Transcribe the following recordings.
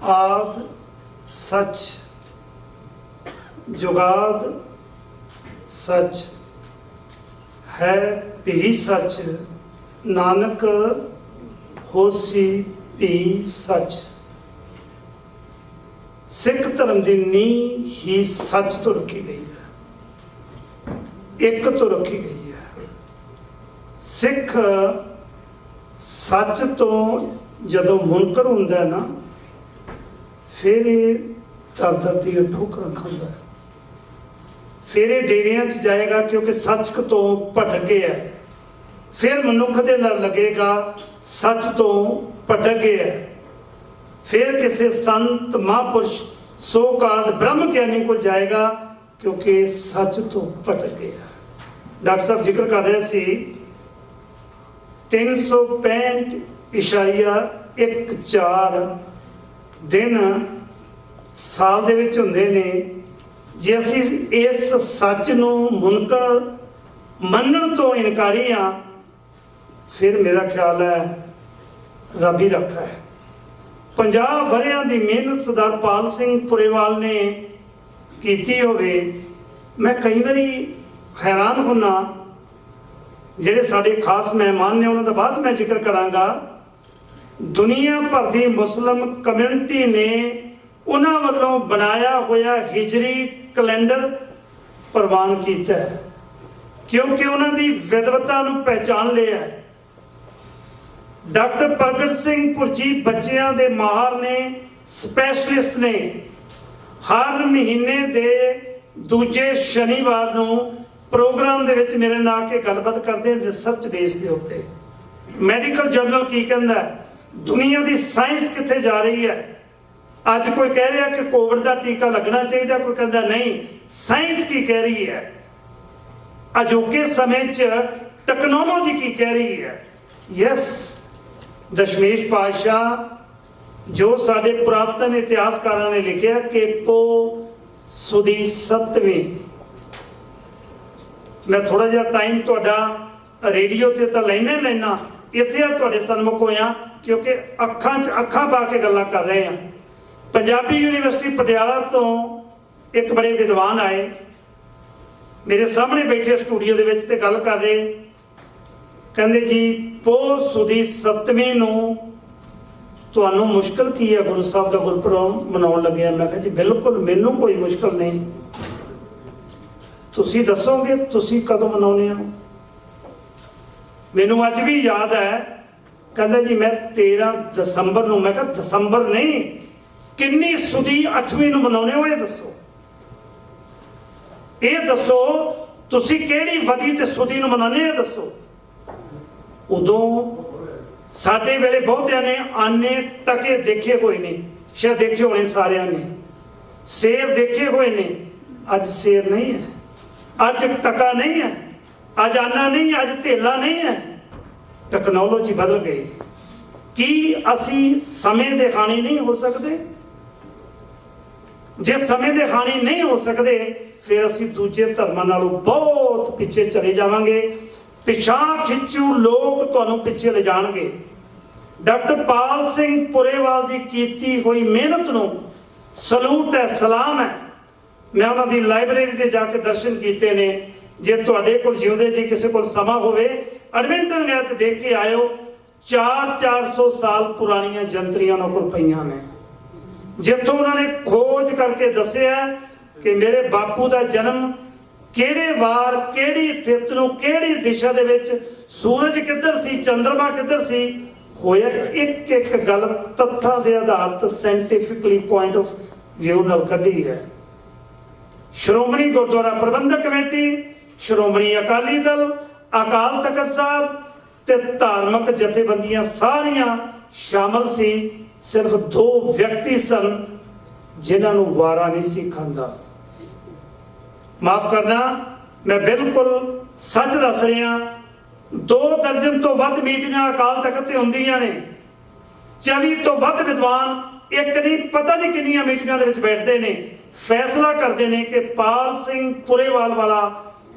आद सच जुगाद सच है भी सच नानक होसी भी सच। सिख धर्म की नींह ही सच तो रखी गई है, एक तो रखी गई है। सिख सच तो जदों मुनकर हुंदा है ना, फिर ये दर दी ठोकर खांदा है, फिर ये डेरियां च जाएगा क्योंकि सच तो भटक गया है। फिर मनुख दे लड़ लगेगा सच तो भटक गया है। फिर किसी संत महापुरुष सो काल ब्रह्म ज्ञानी को जाएगा क्योंकि सच तो भटक गया। डॉक्टर साहब जिक्र कर रहे सी 365.14 दिन साल दे विच हुंदे ने। जे असीं इस सच नूं मुनकर मनण तो इनकारी हाँ, फिर मेरा ख्याल है रब ही रखा है। 50 वरियां दी मेहनत सरदार पाल सिंह पुरेवाल ने कीती होवे। मैं कई बारी हैरान होना, ਜਿਹੜੇ ਸਾਡੇ खास मेहमान ने उन्होंने बाद मैं जिक्र करांगा। दुनिया भर की मुस्लिम कम्यूनिटी ने उन्होंने वालों बनाया होया हिजरी कैलेंडर प्रवान किया है क्योंकि उन्होंने विद्वता नूं पहचान लिया है। डॉक्टर प्रगट सिंह पुरजी बच्चों के माहर ने, स्पैशलिस्ट ने, हर महीने के दूजे शनिवार नूं प्रोग्राम दे विच मेरे नाल के गलबात करते हैं रिसर्च बेस के उत्ते। मैडिकल जर्नल की कहता है, दुनिया की साइंस कित्थे जा रही है। अज कोई कह रहा कि कोविड का टीका लगना चाहिए, कोई कहता नहीं, साइंस की कह रही है। अजोके समय टेक्नोलॉजी की कह रही है। यस, दशमेश पातशाह जो साडे पुरातन इतिहासकारों ने लिखा कि पो सुदी 7वीं। मैं थोड़ा जिहा टाइम तुहाडा रेडियो ते तां लेना इत्थे तुहाडे सन्मुख होया क्योंकि अखां च अखां पा के गल्लां कर रहे हैं। पंजाबी यूनिवर्सिटी पटियाला तो एक बड़े विद्वान आए, मेरे सामने बैठे स्टूडियो दे विच ते गल कर रहे, कहंदे जी पो सुदी 7वीं नूं तुहानूं मुश्किल की है गुरु साहब का गुरपुरब मनाउण लगे। मैं कहा जी बिल्कुल मैनूं कोई मुश्किल नहीं, तुसी दसोगे तुसी कदों मनाउने हो। मैनूं अज भी याद है, कहंदा जी मैं 13 दसंबर नूं, मैं कहा दसंबर नहीं, किन्नी सुदी 8वीं नूं मनाउने हो, ये दसो, ये दसो तुसी किहड़ी वधी ते सुदी नूं मनाउने, ये दसो। उदों साडे वेले बहुतिआं ने आने टके देखे हुए ने, शायद देखे होने सारिआं ने, शेर देखे हुए ने। अज शेर नहीं है, अज टका नहीं है, अज आना नहीं, अज धेला नहीं है। टेक्नोलॉजी बदल गई। कि असी समय दे हानी नहीं हो सकते? जे समय दे हानी नहीं हो सकते फिर असी दूजे धर्मां नालों बहुत पिछे चले जावांगे। पिछा खिंचू लोग तुहानूं पिछे ले जाणगे। डॉक्टर पाल सिंह पुरेवाल की कीती हुई मेहनत नूं सलूट है, सलाम है। मैं उन्होंने लाइब्रेरी से जाके दर्शन किए ने। जे तुहाडे कोल जिउंदे जी किसी को समा होवे एडमिंटन गया तो देख के आयो। 400 साल पुरानियां जंतरियां उन्हां कोल पईयां ने, जिथों उन्होंने खोज करके दस्सिया कि मेरे बापू का जन्म किहड़े वार, किहड़ी तिथ नूं, किहड़ी दिशा दे विच, सूरज किधर सी, चंद्रमा किधर सी होया। एक एक गल तत्थां दे आधार ते साइंटिफिकली पॉइंट ऑफ व्यू नाल कढी है। श्रोमणी गुरुद्वारा प्रबंधक कमेटी, श्रोमणी अकाली दल, अकाल तखत साहब ते धार्मिक जथेबंदियां सारियां शामिल सी। सिर्फ 2 व्यक्ति सन जिन्हां नूं वारा नहीं सी खांदा। माफ करना, मैं बिल्कुल सच दस रहा। 2 दर्जन तो वध मीटिंगां अकाल तखत ते हुंदियां ने। 24 तो वध विद्वान एक नहीं पता नहीं कितनी मीटिंगां दे विच बैठदे ने, फैसला करते हैं कि पाल सिंह पुरेवाल वाला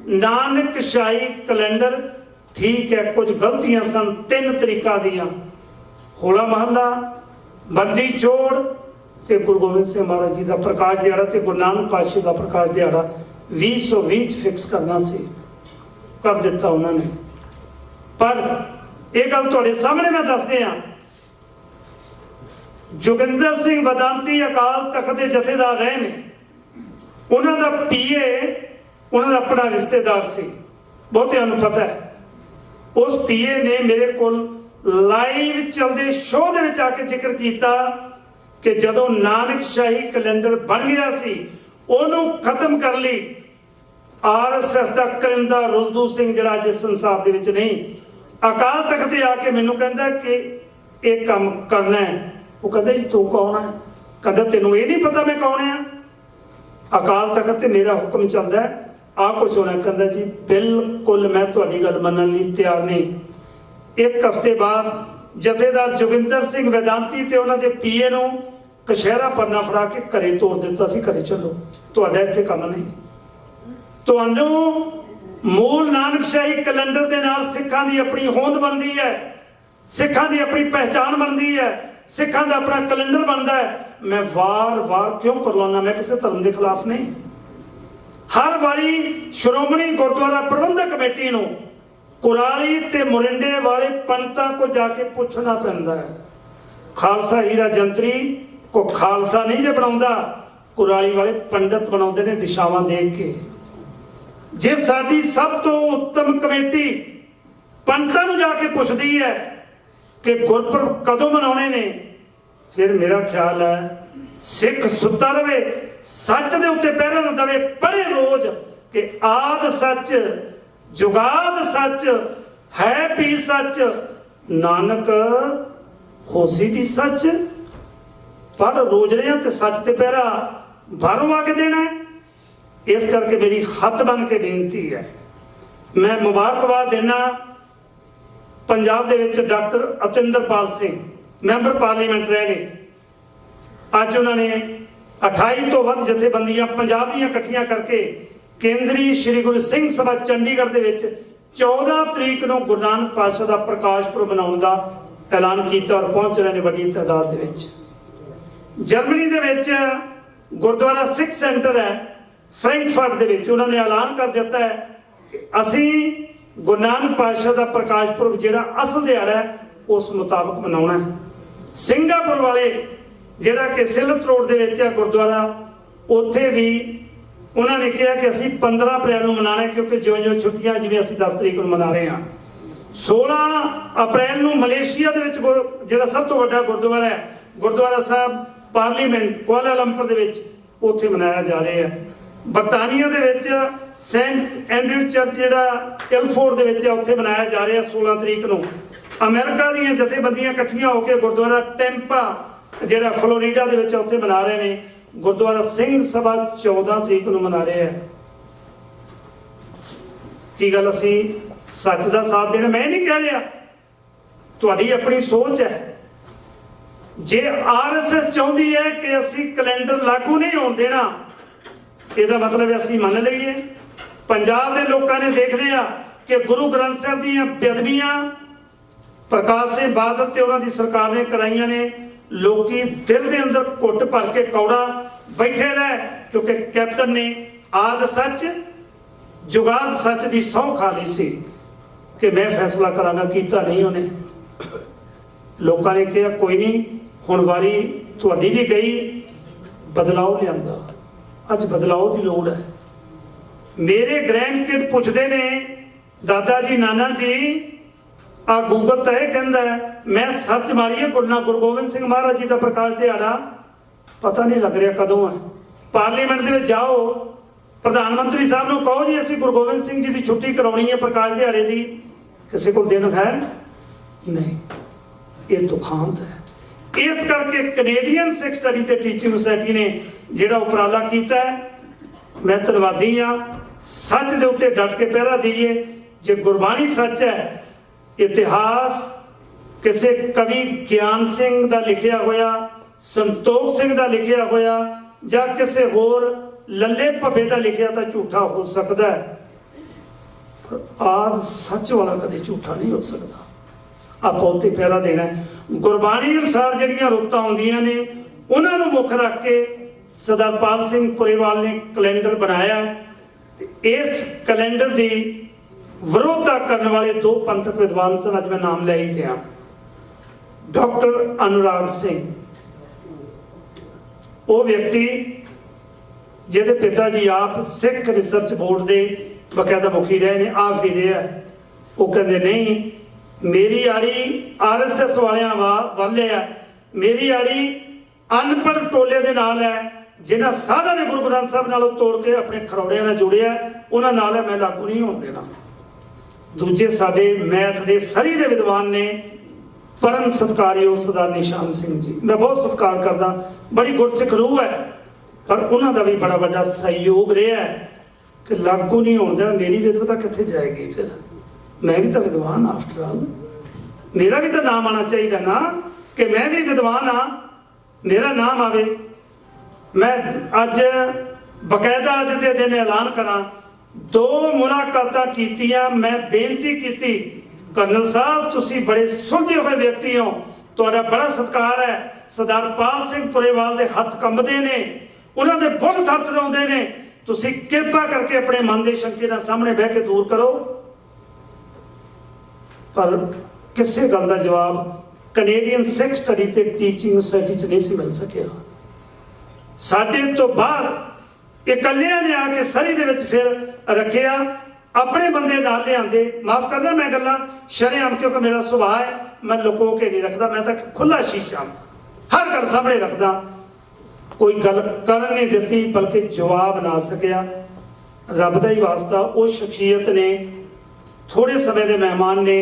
नानकशाही कैलेंडर ठीक है, कुछ गलतियां सन 3 तरीका दियां, होला महला, बंदी छोड़, ਤੇ ਗੁਰੂ ਗੋਬਿੰਦ ਸਿੰਘ ਮਹਾਰਾਜ ਜੀ ਦਾ ਪ੍ਰਕਾਸ਼ ਦਿਹਾੜਾ ਤੇ ਗੁਰੂ ਨਾਨਕ ਪਾਤਸ਼ਾਹ ਦਾ ਪ੍ਰਕਾਸ਼ ਦਿਹਾੜਾ 2020 ਚ ਫਿਕਸ ਕਰਨਾ ਸੀ, ਕਰ ਦਿੱਤਾ ਉਹਨਾਂ ਨੇ। ਪਰ ਇਹ ਗੱਲ ਤੁਹਾਡੇ ਸਾਹਮਣੇ ਮੈਂ ਦੱਸਦੇ ਹਾਂ, ਜੋਗਿੰਦਰ ਸਿੰਘ ਵਦਾਂਤੀ ਅਕਾਲ ਤਖਤ ਦੇ ਜਥੇਦਾਰ ਰਹੇ ਨੇ, ਉਹਨਾਂ ਦਾ ਪੀਏ ਉਹਨਾਂ ਦਾ ਆਪਣਾ ਰਿਸ਼ਤੇਦਾਰ ਸੀ, ਬਹੁਤਿਆਂ ਨੂੰ ਪਤਾ ਹੈ। ਉਸ ਪੀਏ ਨੇ ਮੇਰੇ ਕੋਲ ਲਾਈਵ ਚੱਲਦੇ ਸ਼ੋਅ ਦੇ ਵਿੱਚ ਆ ਕੇ ਜ਼ਿਕਰ ਕੀਤਾ ਕਿ ਜਦੋਂ ਨਾਨਕ ਸ਼ਾਹੀ ਕੈਲੰਡਰ ਬਣ ਗਿਆ ਸੀ, ਉਹਨੂੰ ਖਤਮ ਕਰ ਲਈ ਆਰਐਸਐਸ ਦਾ ਕਰਿੰਦਾ ਰੁਲਦੂ ਸਿੰਘ, ਜਿਹੜਾ ਅੱਜ ਸੰਸਾਰ ਦੇ ਵਿੱਚ ਨਹੀਂ, ਅਕਾਲ ਤਖਤ ਤੇ ਆ ਕੇ ਮੈਨੂੰ ਕਹਿੰਦਾ ਕਿ ਇਹ ਕੰਮ ਕਰਨਾ ਹੈ। ਉਹ ਕਹਿੰਦਾ ਜੀ ਤੂੰ ਕੌਣ ਹੈ? ਕਹਿੰਦਾ ਤੈਨੂੰ ਇਹ ਨਹੀਂ ਪਤਾ ਮੈਂ ਕੌਣ ਆ? ਅਕਾਲ ਤਖਤ ਤੇ ਮੇਰਾ ਹੁਕਮ ਚੱਲਦਾ ਹੈ, ਆ ਕੁਛ ਹੋਣਾ। ਕਹਿੰਦਾ ਜੀ ਬਿਲਕੁਲ ਮੈਂ ਤੁਹਾਡੀ ਗੱਲ ਮੰਨਣ ਲਈ ਤਿਆਰ ਨਹੀਂ। ਇੱਕ ਹਫ਼ਤੇ ਬਾਅਦ ਜਥੇਦਾਰ ਜੋਗਿੰਦਰ ਸਿੰਘ ਵੈਦਾਂਤੀ ਤੇ ਉਹਨਾਂ ਦੇ ਪੀਏ ਨੂੰ ਕਸ਼ਹਿਰਾ ਪੰਨਾ ਫੜਾ ਕੇ ਘਰੇ ਤੋਰ ਦਿੱਤਾ ਸੀ, ਘਰੇ ਚੱਲੋ, ਤੁਹਾਡਾ ਇੱਥੇ ਕੰਮ ਨਹੀਂ। ਤੁਹਾਨੂੰ ਮੂਲ ਨਾਨਕਸ਼ਾਹੀ ਕੈਲੰਡਰ ਦੇ ਨਾਲ ਸਿੱਖਾਂ ਦੀ ਆਪਣੀ ਹੋਂਦ ਬਣਦੀ ਹੈ, ਸਿੱਖਾਂ ਦੀ ਆਪਣੀ ਪਹਿਚਾਣ ਬਣਦੀ ਹੈ, ਸਿੱਖਾਂ ਦਾ ਆਪਣਾ ਕੈਲੰਡਰ ਬਣਦਾ ਹੈ। ਮੈਂ ਵਾਰ-ਵਾਰ ਕਿਉਂ ਕਰਵਾਉਣਾ? ਮੈਂ ਕਿਸੇ ਧਰਮ ਦੇ ਖਿਲਾਫ ਨਹੀਂ। ਹਰ ਵਾਰੀ ਸ਼੍ਰੋਮਣੀ ਗੁਰਦੁਆਰਾ ਪ੍ਰਬੰਧਕ ਕਮੇਟੀ ਨੂੰ ਕੁਰਾਲੀ ਤੇ ਮੁਰਿੰਡੇ ਵਾਲੇ ਪੰਡਤਾਂ ਕੋ ਜਾ ਕੇ ਪੁੱਛਣਾ ਪੈਂਦਾ ਹੈ। ਖਾਲਸਾ ਹੀਰਾ ਜੰਤਰੀ ਕੋ ਖਾਲਸਾ ਨਹੀਂ ਜੇ ਬਣਾਉਂਦਾ, ਕੁਰਾਲੀ ਵਾਲੇ ਪੰਡਤ ਬਣਾਉਂਦੇ ਨੇ ਦਿਸ਼ਾਵਾਂ ਦੇਖ ਕੇ। ਜੇ ਸਾਡੀ ਸਭ ਤੋਂ ਉੱਤਮ ਕਮੇਟੀ ਪੰਡਤਾਂ ਨੂੰ ਜਾ ਕੇ ਪੁੱਛਦੀ ਹੈ ਕਿ ਗੁਰਪੁਰਬ ਕਦੋਂ ਮਨਾਉਣੇ ਨੇ, ਫਿਰ ਮੇਰਾ ਖਿਆਲ ਹੈ ਸਿੱਖ ਸੁੱਤਾ ਰਵੇ, ਸੱਚ ਦੇ ਉੱਤੇ ਪਹਿਰਾ ਨਾ ਦੇਵੇ, ਪੜ੍ਹੇ ਰੋਜ਼ ਕਿ ਆਦ ਸੱਚ ਜੁਗਾਦ ਸੱਚ ਹੈ ਵੀ ਸੱਚ, ਨਾਨਕ ਹੋਸੀ ਵੀ ਸੱਚ। ਪੜ੍ਹ ਰੋਜ਼ ਰਿਹਾ ਤੇ ਸੱਚ ਤੇ ਪਹਿਰਾ ਬਾਹਰੋਂ ਆ ਕੇ ਦੇਣਾ। ਇਸ ਕਰਕੇ ਮੇਰੀ ਹੱਥ ਬਣ ਕੇ ਬੇਨਤੀ ਹੈ, ਮੈਂ ਮੁਬਾਰਕਬਾਦ ਦੇਣਾ ਪੰਜਾਬ ਦੇ ਵਿੱਚ doctor Atinderpal Singh member parliament ਰਹੇ ਨੇ। ਅੱਜ ਉਹਨਾਂ ਨੇ 28 ਤੋਂ ਵੱਧ ਜਥੇਬੰਦੀਆਂ ਪੰਜਾਬ ਦੀਆਂ ਇਕੱਠੀਆਂ ਕਰਕੇ ਕੇਂਦਰੀ ਸ਼੍ਰੀ ਗੁਰੂ ਸਿੰਘ ਸਭਾ ਚੰਡੀਗੜ੍ਹ ਦੇ ਵਿੱਚ 14 ਤਰੀਕ ਨੂੰ ਗੁਰੂ ਨਾਨਕ ਪਾਤਸ਼ਾਹ ਦਾ ਪ੍ਰਕਾਸ਼ ਪੁਰਬ ਮਨਾਉਣ ਦਾ ਐਲਾਨ ਕੀਤਾ ਔਰ ਪਹੁੰਚ ਰਹੇ ਨੇ ਵੱਡੀ ਤਾਦਾਦ ਦੇ ਵਿੱਚ। ਜਰਮਨੀ ਦੇ ਵਿੱਚ ਗੁਰਦੁਆਰਾ ਸਿੱਖ ਸੈਂਟਰ ਹੈ ਫਰੈਂਕਫਰਟ ਦੇ ਵਿੱਚ, ਉਹਨਾਂ ਨੇ ਐਲਾਨ ਕਰ ਦਿੱਤਾ ਹੈ ਕਿ ਅਸੀਂ ਗੁਰੂ ਨਾਨਕ ਪਾਤਸ਼ਾਹ ਦਾ ਪ੍ਰਕਾਸ਼ ਪੁਰਬ ਜਿਹੜਾ ਅਸਲ ਦਿਹਾੜਾ ਹੈ ਉਸ ਮੁਤਾਬਕ ਮਨਾਉਣਾ ਹੈ। ਸਿੰਗਾਪੁਰ ਵਾਲੇ ਜਿਹੜਾ ਕਿ ਸਿਲਕ ਰੋਡ ਦੇ ਵਿੱਚ ਹੈ ਗੁਰਦੁਆਰਾ, ਉੱਥੇ ਵੀ ਉਹਨਾਂ ਨੇ ਕਿਹਾ ਕਿ ਅਸੀਂ 15 ਅਪ੍ਰੈਲ ਨੂੰ ਮਨਾਉਣਾ, ਕਿਉਂਕਿ ਜਿਉਂ-ਜਿਉਂ ਛੁੱਟੀਆਂ, ਜਿਵੇਂ ਅਸੀਂ 10 ਤਰੀਕ ਨੂੰ ਮਨਾ ਰਹੇ ਹਾਂ। 16 ਅਪ੍ਰੈਲ ਨੂੰ ਮਲੇਸ਼ੀਆ ਦੇ ਵਿੱਚ ਜਿਹੜਾ ਸਭ ਤੋਂ ਵੱਡਾ ਗੁਰਦੁਆਰਾ ਹੈ, ਗੁਰਦੁਆਰਾ ਸਾਹਿਬ ਪਾਰਲੀਮੈਂਟ ਕੁਆਲਾਲੰਪੁਰ ਦੇ ਵਿੱਚ, ਉੱਥੇ ਮਨਾਇਆ ਜਾ ਰਿਹਾ ਹੈ। ਬਰਤਾਨੀਆ ਦੇ ਵਿੱਚ ਸੈਂਟ ਐਂਡਰਿਊ ਚਰਚ ਜਿਹੜਾ ਇਲਫੋਰਡ ਦੇ ਵਿੱਚ ਹੈ, ਉੱਥੇ ਮਨਾਇਆ ਜਾ ਰਿਹਾ 16 ਤਰੀਕ ਨੂੰ। ਅਮਰੀਕਾ ਦੀਆਂ ਜਥੇਬੰਦੀਆਂ ਇਕੱਠੀਆਂ ਹੋ ਕੇ ਗੁਰਦੁਆਰਾ ਟੈਂਪਾ ਜਿਹੜਾ ਫਲੋਰੀਡਾ ਦੇ ਵਿੱਚ, ਉੱਥੇ ਮਨਾ ਰਹੇ ਨੇ। ਗੁਰਦੁਆਰਾ ਸਿੰਘ ਸਭਾ 14 ਤਰੀਕ ਨੂੰ ਮਨਾ ਰਹੇ ਹੈ। ਕੀ ਗੱਲ ਅਸੀਂ ਸੱਚ ਦਾ ਸਾਥ ਦੇਣਾ? ਮੈਂ ਨਹੀਂ ਕਹਿ ਰਿਹਾ, ਤੁਹਾਡੀ ਆਪਣੀ ਸੋਚ ਹੈ। ਜੇ ਆਰਐਸਐਸ ਚਾਹੁੰਦੀ ਹੈ ਕਿ ਅਸੀਂ ਕੈਲੰਡਰ ਲਾਗੂ ਨਹੀਂ ਹੋਣ ਦੇਣਾ, ਇਹਦਾ ਮਤਲਬ ਅਸੀਂ ਮੰਨ ਲਈਏ। ਪੰਜਾਬ ਦੇ ਲੋਕਾਂ ਨੇ ਦੇਖ ਲਿਆ ਕਿ ਗੁਰੂ ਗ੍ਰੰਥ ਸਾਹਿਬ ਦੀਆਂ ਬੇਅਦਬੀਆਂ ਪ੍ਰਕਾਸ਼ ਸਿੰਘ ਬਾਦਲ ਤੇ ਉਹਨਾਂ ਦੀ ਸਰਕਾਰ ਨੇ ਕਰਾਈਆਂ ਨੇ। ਲੋਕੀ ਦਿਲ ਦੇ ਅੰਦਰ ਘੁੱਟ ਭਰ ਕੇ ਕੌੜਾ ਬੈਠੇ ਰਹੇ, ਕਿਉਂਕਿ ਕੈਪਟਨ ਨੇ ਆਦ ਸੱਚ ਜੁਗਾਦ ਸੱਚ ਦੀ ਸਹੁੰ ਖਾ ਲਈ ਸੀ ਕਿ ਮੈਂ ਫੈਸਲਾ ਕਰਾਂਗਾ। ਕੀਤਾ ਨਹੀਂ ਉਹਨੇ। ਲੋਕਾਂ ਨੇ ਕਿਹਾ ਕੋਈ ਨਹੀਂ, ਹੁਣ ਵਾਰੀ ਤੁਹਾਡੀ ਵੀ ਗਈ, ਬਦਲਾਓ ਲਿਆਂਦਾ। ਅੱਜ ਬਦਲਾਓ ਦੀ ਲੋੜ ਹੈ। ਮੇਰੇ ਗ੍ਰੈਂਡ ਕਿਡ ਪੁੱਛਦੇ ਨੇ, ਦਾਦਾ ਜੀ ਨਾਨਾ ਜੀ ਆ ਗੂਗਲ ਤਾਂ ਇਹ ਕਹਿੰਦਾ ਮੈਂ ਸਰਚ ਮਾਰੀ ਹੈ ਗੁਰੂ ਗੋਬਿੰਦ ਸਿੰਘ ਮਹਾਰਾਜ ਜੀ ਦਾ ਪ੍ਰਕਾਸ਼ ਦਿਹਾੜਾ, ਪਤਾ ਨਹੀਂ ਲੱਗ ਰਿਹਾ ਕਦੋਂ ਹੈ। ਪਾਰਲੀਮੈਂਟ ਦੇ ਵਿੱਚ ਜਾਓ, ਪ੍ਰਧਾਨ ਮੰਤਰੀ ਸਾਹਿਬ ਨੂੰ ਕਹੋ ਜੀ ਅਸੀਂ ਗੁਰੂ ਗੋਬਿੰਦ ਸਿੰਘ ਜੀ ਦੀ ਛੁੱਟੀ ਕਰਾਉਣੀ ਹੈ ਪ੍ਰਕਾਸ਼ ਦਿਹਾੜੇ ਦੀ, ਕਿਸੇ ਕੋਲ ਦਿਨ ਹੈ ਨਹੀਂ। ਇਹ ਦੁਖਾਂਤ ਹੈ। ਇਸ ਕਰਕੇ ਕੈਨੇਡੀਅਨ ਸਿੱਖ ਸਟੱਡੀ ਤੇ ਟੀਚਿੰਗ ਸੁਸਾਇਟੀ ਨੇ ਜਿਹੜਾ ਉਪਰਾਲਾ ਕੀਤਾ ਹੈ, ਮੈਂ ਧੰਨਵਾਦੀ ਹਾਂ। ਸੱਚ ਦੇ ਉੱਤੇ ਡਟ ਕੇ ਪਹਿਰਾ ਦਈਏ। ਜੇ ਗੁਰਬਾਣੀ ਸੱਚ ਹੈ, ਇਤਿਹਾਸ ਕਿਸੇ ਕਵੀ ਗਿਆਨ ਸਿੰਘ ਦਾ ਲਿਖਿਆ ਹੋਇਆ, ਸੰਤੋਖ ਸਿੰਘ ਦਾ ਲਿਖਿਆ ਹੋਇਆ ਜਾਂ ਕਿਸੇ ਹੋਰ ਲੱਲੇ ਭੱਬੇ ਦਾ ਲਿਖਿਆ ਤਾਂ ਝੂਠਾ ਹੋ ਸਕਦਾ ਹੈ, ਪਰ ਆਦ ਸੱਚ ਵਾਲਾ ਕਦੇ ਝੂਠਾ ਨਹੀਂ ਹੋ ਸਕਦਾ। ਆਪਾਂ ਉੱਤੇ ਪਹਿਰਾ ਦੇਣਾ। ਗੁਰਬਾਣੀ ਅਨੁਸਾਰ ਜਿਹੜੀਆਂ ਰੁੱਤਾਂ ਆਉਂਦੀਆਂ ਨੇ उन्होंने मुख रख के सरदार पाल सिंह पुरेवाल ने कैलेंडर बनाया। इस कैलेंडर की विरोधता करने वाले दो पंथक विद्वान सन, अज मैं नाम ले ही गया। डॉक्टर अनुराग सिंह, वो व्यक्ति जिहदे पिता जी आप सिख रिसर्च बोर्ड के बकायदा मुखी रहे ने, आप भी रहा। वो कहते नहीं, मेरी आड़ी RSS वालियां वाल है, मेरी आड़ी अनपढ़ टोले दे नाल है, जिन्हां साधा ने गुरु ग्रंथ साहब नालों तोड़ के अपने खरौड़ियां नाल जुड़िया, उन्हां नाल मैं लागू नहीं होण देना। दूजे साडे मैथ दे सरी दे विद्वान ने परम सत्कारयोग सरदार निशान सिंह जी, मैं बहुत सत्कार करदा, बड़ी गुरसिख रूह है, पर उन्हां दा भी बड़ा बड़ा सहयोग रहा है कि लागू नहीं होण देना। मेरी विद्वता कित्थे जाएगी? फिर मैं भी तो विद्वान, आफ्टर ऑल मेरा भी तो नाम आना चाहिए ना कि मैं भी विद्वान हाँ, मेरा नाम आवे। मैं अज बकायदा अज के दिन ऐलान करा, 2 मुलाकातां कीतियां, मैं बेनती की, कर्नल साहब तुसी बड़े सुलझे हुए व्यक्ति हो, तुहाडा बड़ा सत्कार है। सरदार पाल सिंह पुरेवाल के हथ कंबदे ने, उन्होंने बुल हथ लाउंदे ने, तुसी किरपा करके अपने मन के शंके ना सामने बह के दूर करो। पर किसी गल का जवाब कनेडियन सिख स्टडी ते टीचिंग सोसाइटी च नहीं सी मिल सकिया। साडे तो बाद इकल्लियां ने आके सरी दे विच फिर रखिया, अपने बंदे नाल लिआंदे। माफ करना मैं गल्लां शरेआम, क्योंकि मेरा सुभाव है मैं लुको के नहीं रखता, मैं तो खुला शीशा हर गल सामने रखदा। कोई गल कर नहीं दिती बल्कि जवाब ना सकिया। रब दा ही वास्ता उस शख्सियत ने, थोड़े समय के मेहमान ने,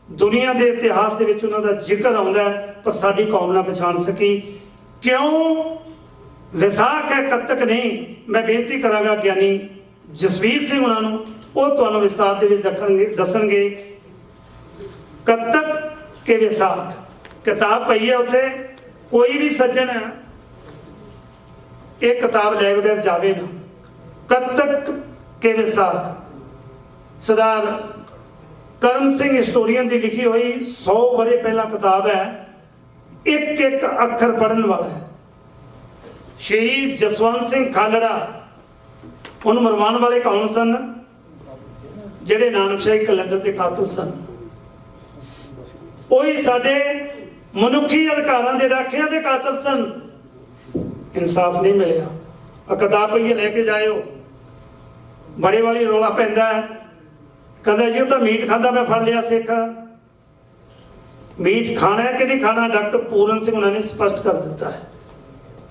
दुनिया के इतिहास के विच उन्हां दा जिक्र आउंदा है, पर साडी कौम ना पछाण सकी। क्यों विसाख है, कत्तक नहीं? मैं बेनती करांगा ज्ञानी जसवीर सिंह उन्होंने, वो तुहानूं विस्तार दे विच दसणगे। कत्तक के विसाख किताब पई है उत्थे, कोई भी सज्जन एक किताब ले बगैर जावे ना। कत्तक के विसाख सरदार करम सिंह हिस्टोरियन की लिखी हुई 100 बरे पहला किताब है, एक एक अखर पढ़न वाला है। शहीद जसवंत सिंह खालड़ा उन मरवान वाले कौन सन? जेडे नानकशाही कैलेंडर के कातिल सन। वही साडे मनुखी अधिकारां दे राखियां दे कातिल सन। इंसाफ नहीं मिलिया। किताब पई लेके जाओ, बड़े वाली रौला पैंदा है, कहता जी तो मीट खाता, मैं फड़ लिया सिख। मीट खाना है कि नहीं खाना, डॉक्टर पूरन सिंह उन्होंने स्पष्ट कर दिता है।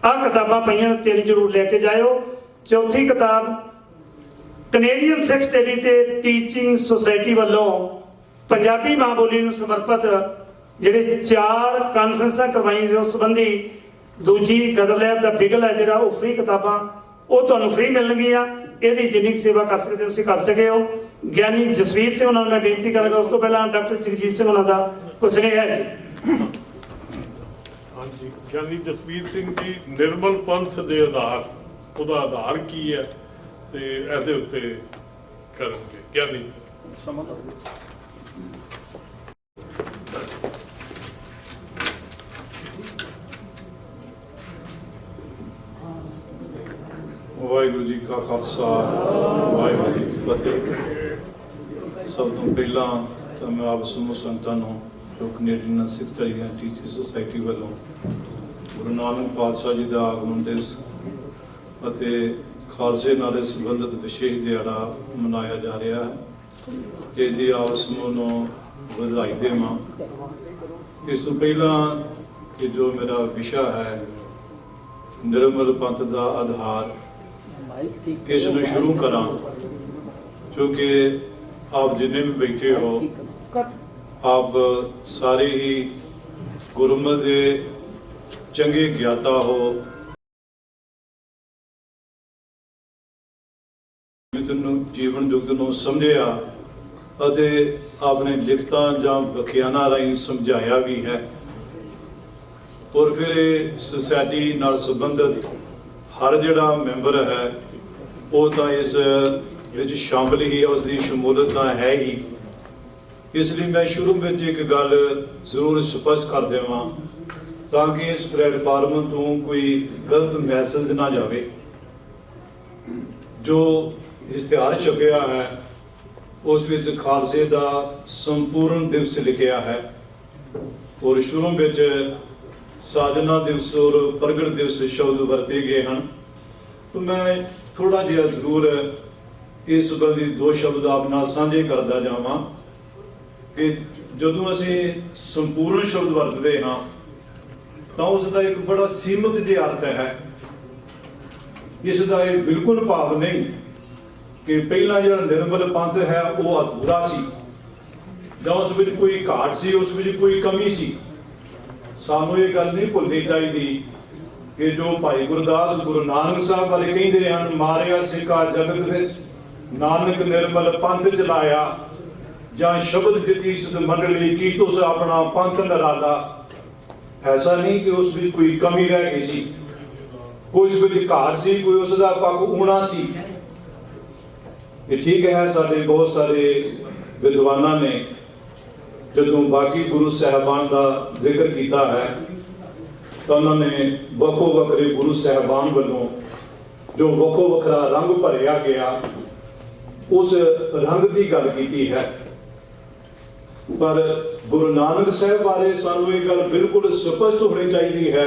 आ किताबां पईयां 3 जरूर लेके जाओ। चौथी किताब कनेडियन सिख स्टडी ते टीचिंग सोसाइटी वालों पंजाबी मां बोली नूं समर्पित जिहड़े 4 कानफ्रेंसां करवाई जो संबंधी, दूजी गदर लहर दा बिगल है जिहड़ा वो फ्री किताबां वो तुहानूं फ्री मिलणगीआं। ਇਹਦੀ जिन्नी सेवा कर सकते हो कर सके हो। ज्ञानी जसवीर सिंह उन्होंने मैं बेनती करूँगा, उस तो पहला डॉक्टर जगजीत सिंह उन्होंने कुछ सुनेहा है जी। हाँ जी, ज्ञानी जसवीर सिंह जी निर्मल पंथ के आधार, ਉਹਦਾ आधार की है तो ਇਹਦੇ ਉੱਤੇ ਕਰਨਗੇ ज्ञानी वाहिगुरू जी का खालसा वाहिगुरू जी की फतेह। सब तो पहला तो मैं आप समूह संतां नूं जो Canadian Sikh study teaching society वालों गुरु नानक पातशाह जी का आगमन दिवस ਅਤੇ ਖਾਲਸੇ ਨਾਲ ਸੰਬੰਧਿਤ ਵਿਸ਼ੇਸ਼ ਦਿਹਾੜਾ ਮਨਾਇਆ ਜਾ ਰਿਹਾ ਹੈ। ਇਸ ਦੀ ਆਪ ਸਮੂਹ ਨੂੰ ਵਧਾਈ ਦੇਵਾਂ। ਇਸ ਤੋਂ ਪਹਿਲਾਂ ਕਿ ਜੋ ਮੇਰਾ ਵਿਸ਼ਾ ਹੈ ਨਿਰਮਲ ਪੰਥ ਦਾ ਆਧਾਰ, ਇਸ ਨੂੰ ਸ਼ੁਰੂ ਕਰਾਂ ਕਿਉਂਕਿ ਆਪ ਜਿੰਨੇ ਵੀ ਬੈਠੇ ਹੋ ਆਪ ਸਾਰੇ ਹੀ ਗੁਰਮਤਿ ਦੇ ਚੰਗੇ ਗਿਆਤਾ ਹੋ। ਜੀਵਨ ਜੁਗਤ ਨੂੰ ਸਮਝਿਆ ਅਤੇ ਆਪਣੇ ਲਿਖਤਾਂ ਜਾਂ ਵਿਖਿਆਨਾਂ ਰਾਹੀਂ ਸਮਝਾਇਆ ਵੀ ਹੈ। ਔਰ ਫਿਰ ਇਹ ਸੁਸਾਇਟੀ ਨਾਲ ਸੰਬੰਧਿਤ ਹਰ ਜਿਹੜਾ ਮੈਂਬਰ ਹੈ ਉਹ ਤਾਂ ਇਸ ਵਿੱਚ ਸ਼ਾਮਲ ਹੀ ਹੈ, ਉਸ ਦੀ ਸ਼ਮੂਲੀਅਤ ਤਾਂ ਹੈ ਹੀ। ਇਸ ਲਈ ਮੈਂ ਸ਼ੁਰੂ ਵਿੱਚ ਇੱਕ ਗੱਲ ਜ਼ਰੂਰ ਸਪਸ਼ਟ ਕਰ ਦੇਵਾਂ ਤਾਂ ਕਿ ਇਸ ਪਲੇਟਫਾਰਮ ਤੋਂ ਕੋਈ ਗਲਤ ਮੈਸੇਜ ਨਾ ਜਾਵੇ। ਜੋ ਇਸ਼ਤਿਹਾਰ ਛਪਿਆ ਹੈ ਉਸ ਵਿੱਚ ਖਾਲਸੇ ਦਾ ਸੰਪੂਰਨ ਦਿਵਸ ਲਿਖਿਆ ਹੈ ਔਰ ਸ਼ੁਰੂ ਵਿੱਚ ਸਾਜਨਾ ਦਿਵਸ ਔਰ ਪ੍ਰਗਟ ਦਿਵਸ ਸ਼ਬਦ ਵਰਤੇ ਗਏ ਹਨ। ਤਾਂ ਮੈਂ ਥੋੜਾ ਜਿਹਾ ਜ਼ਰੂਰ ਇਸ ਸੰਬੰਧੀ 2 ਸ਼ਬਦ ਆਪ ਨਾਲ ਸਾਂਝੇ ਕਰਦਾ ਜਾਵਾਂ ਕਿ ਜਦੋਂ ਅਸੀਂ ਸੰਪੂਰਨ ਸ਼ਬਦ ਵਰਤਦੇ ਹਾਂ ਤਾਂ ਉਸ ਦਾ ਇੱਕ ਬੜਾ ਸੀਮਿਤ ਜਿਹਾ ਅਰਥ ਹੈ। ਇਸ ਦਾ ਇਹ ਬਿਲਕੁਲ ਭਾਵ ਨਹੀਂ ਕਿ ਪਹਿਲਾਂ ਜਿਹੜਾ ਨਿਰਮਲ ਪੰਥ ਹੈ ਉਹ ਅਧੂਰਾ ਸੀ ਜਾਂ ਉਸ ਵਿੱਚ ਕੋਈ ਘਾਟ ਸੀ, ਉਸ ਵਿੱਚ ਕੋਈ ਕਮੀ ਸੀ। ਸਾਨੂੰ ਇਹ ਗੱਲ ਨਹੀਂ ਭੁੱਲਣੀ ਚਾਹੀਦੀ ਕਿ ਜੋ ਭਾਈ ਗੁਰਦਾਸ ਗੁਰੂ ਨਾਨਕ ਸਾਹਿਬ ਵਾਲੇ ਕਹਿੰਦੇ ਹਨ, ਮਾਰਿਆ ਸਿੱਖਾ ਜਗਤ ਵਿੱਚ ਨਾਨਕ ਨਿਰਮਲ ਪੰਥ ਚਲਾਇਆ, ਜਾਂ ਸ਼ਬਦ ਜਿਤੀ ਸੁਧ ਮੰਡਲੀ ਕੀ ਤੁਸ ਆਪਣਾ ਪੰਥ ਨਿਰਾਲਾ। ਐਸਾ ਨਹੀਂ ਕਿ ਉਸ ਵਿੱਚ ਕੋਈ ਕਮੀ ਰਹਿ ਗਈ ਸੀ, ਕੋਈ ਉਸ ਵਿੱਚ ਘਾਟ ਸੀ, ਕੋਈ ਉਸ ਦਾ ਪੱਖ ਊਣਾ ਸੀ। ਇਹ ਠੀਕ ਹੈ, ਸਾਡੇ ਬਹੁਤ ਸਾਰੇ ਵਿਦਵਾਨਾਂ ਨੇ ਜਦੋਂ ਬਾਕੀ ਗੁਰੂ ਸਾਹਿਬਾਨ ਦਾ ਜ਼ਿਕਰ ਕੀਤਾ ਹੈ ਤਾਂ ਉਹਨਾਂ ਨੇ ਵੱਖੋ ਵੱਖਰੇ ਗੁਰੂ ਸਾਹਿਬਾਨ ਵੱਲੋਂ ਜੋ ਵੱਖੋ ਵੱਖਰਾ ਰੰਗ ਭਰਿਆ ਗਿਆ ਉਸ ਰੰਗ ਦੀ ਗੱਲ ਕੀਤੀ ਹੈ। ਪਰ ਗੁਰੂ ਨਾਨਕ ਸਾਹਿਬ ਬਾਰੇ ਸਾਨੂੰ ਇਹ ਗੱਲ ਬਿਲਕੁਲ ਸਪਸ਼ਟ ਹੋਣੀ ਚਾਹੀਦੀ ਹੈ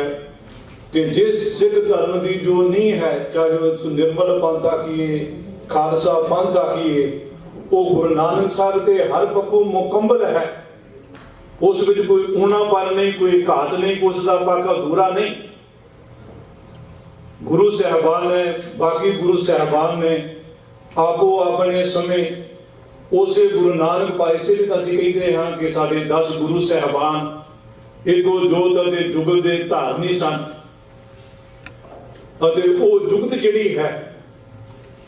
ਕਿ ਜਿਸ ਸਿੱਖ ਧਰਮ ਦੀ ਜੋ ਨੀਂਹ ਹੈ, ਚਾਹੇ ਉਹ ਨਿਰਮਲ ਪੰਥ ਆਖੀਏ, ਖਾਲਸਾ ਪੰਥ ਆਖੀਏ, ਉਹ ਗੁਰੂ ਨਾਨਕ ਸਾਹਿਬ ਤੇ ਹਰ ਪੱਖੋਂ ਮੁਕੰਮਲ ਹੈ। ਉਸ ਵਿੱਚ ਕੋਈ ਊਣਾਪਨ ਨਹੀਂ, ਕੋਈ ਘਾਟ ਨਹੀਂ, ਉਸ ਦਾ ਪੱਖ ਅਧੂਰਾ ਨਹੀਂ। ਗੁਰੂ ਸਾਹਿਬਾਨ ਨੇ, ਬਾਕੀ ਗੁਰੂ ਸਾਹਿਬਾਨ ਨੇ ਆਪੋ ਆਪਣੇ ਸਮੇਂ ਉਸੇ ਗੁਰੂ ਨਾਨਕ ਪਾਤਸ਼ਾਹ ਜੀ ਦਾ ਅਸੀਂ ਕਹਿੰਦੇ ਹਾਂ ਕਿ ਸਾਡੇ 10 ਗੁਰੂ ਸਾਹਿਬਾਨ ਇੱਕੋ ਜੋਤ ਅਤੇ ਜੁਗਤ ਦੇ ਧਾਰਨੀ ਸਨ ਅਤੇ ਉਹ ਜੁਗਤ ਜਿਹੜੀ ਹੈ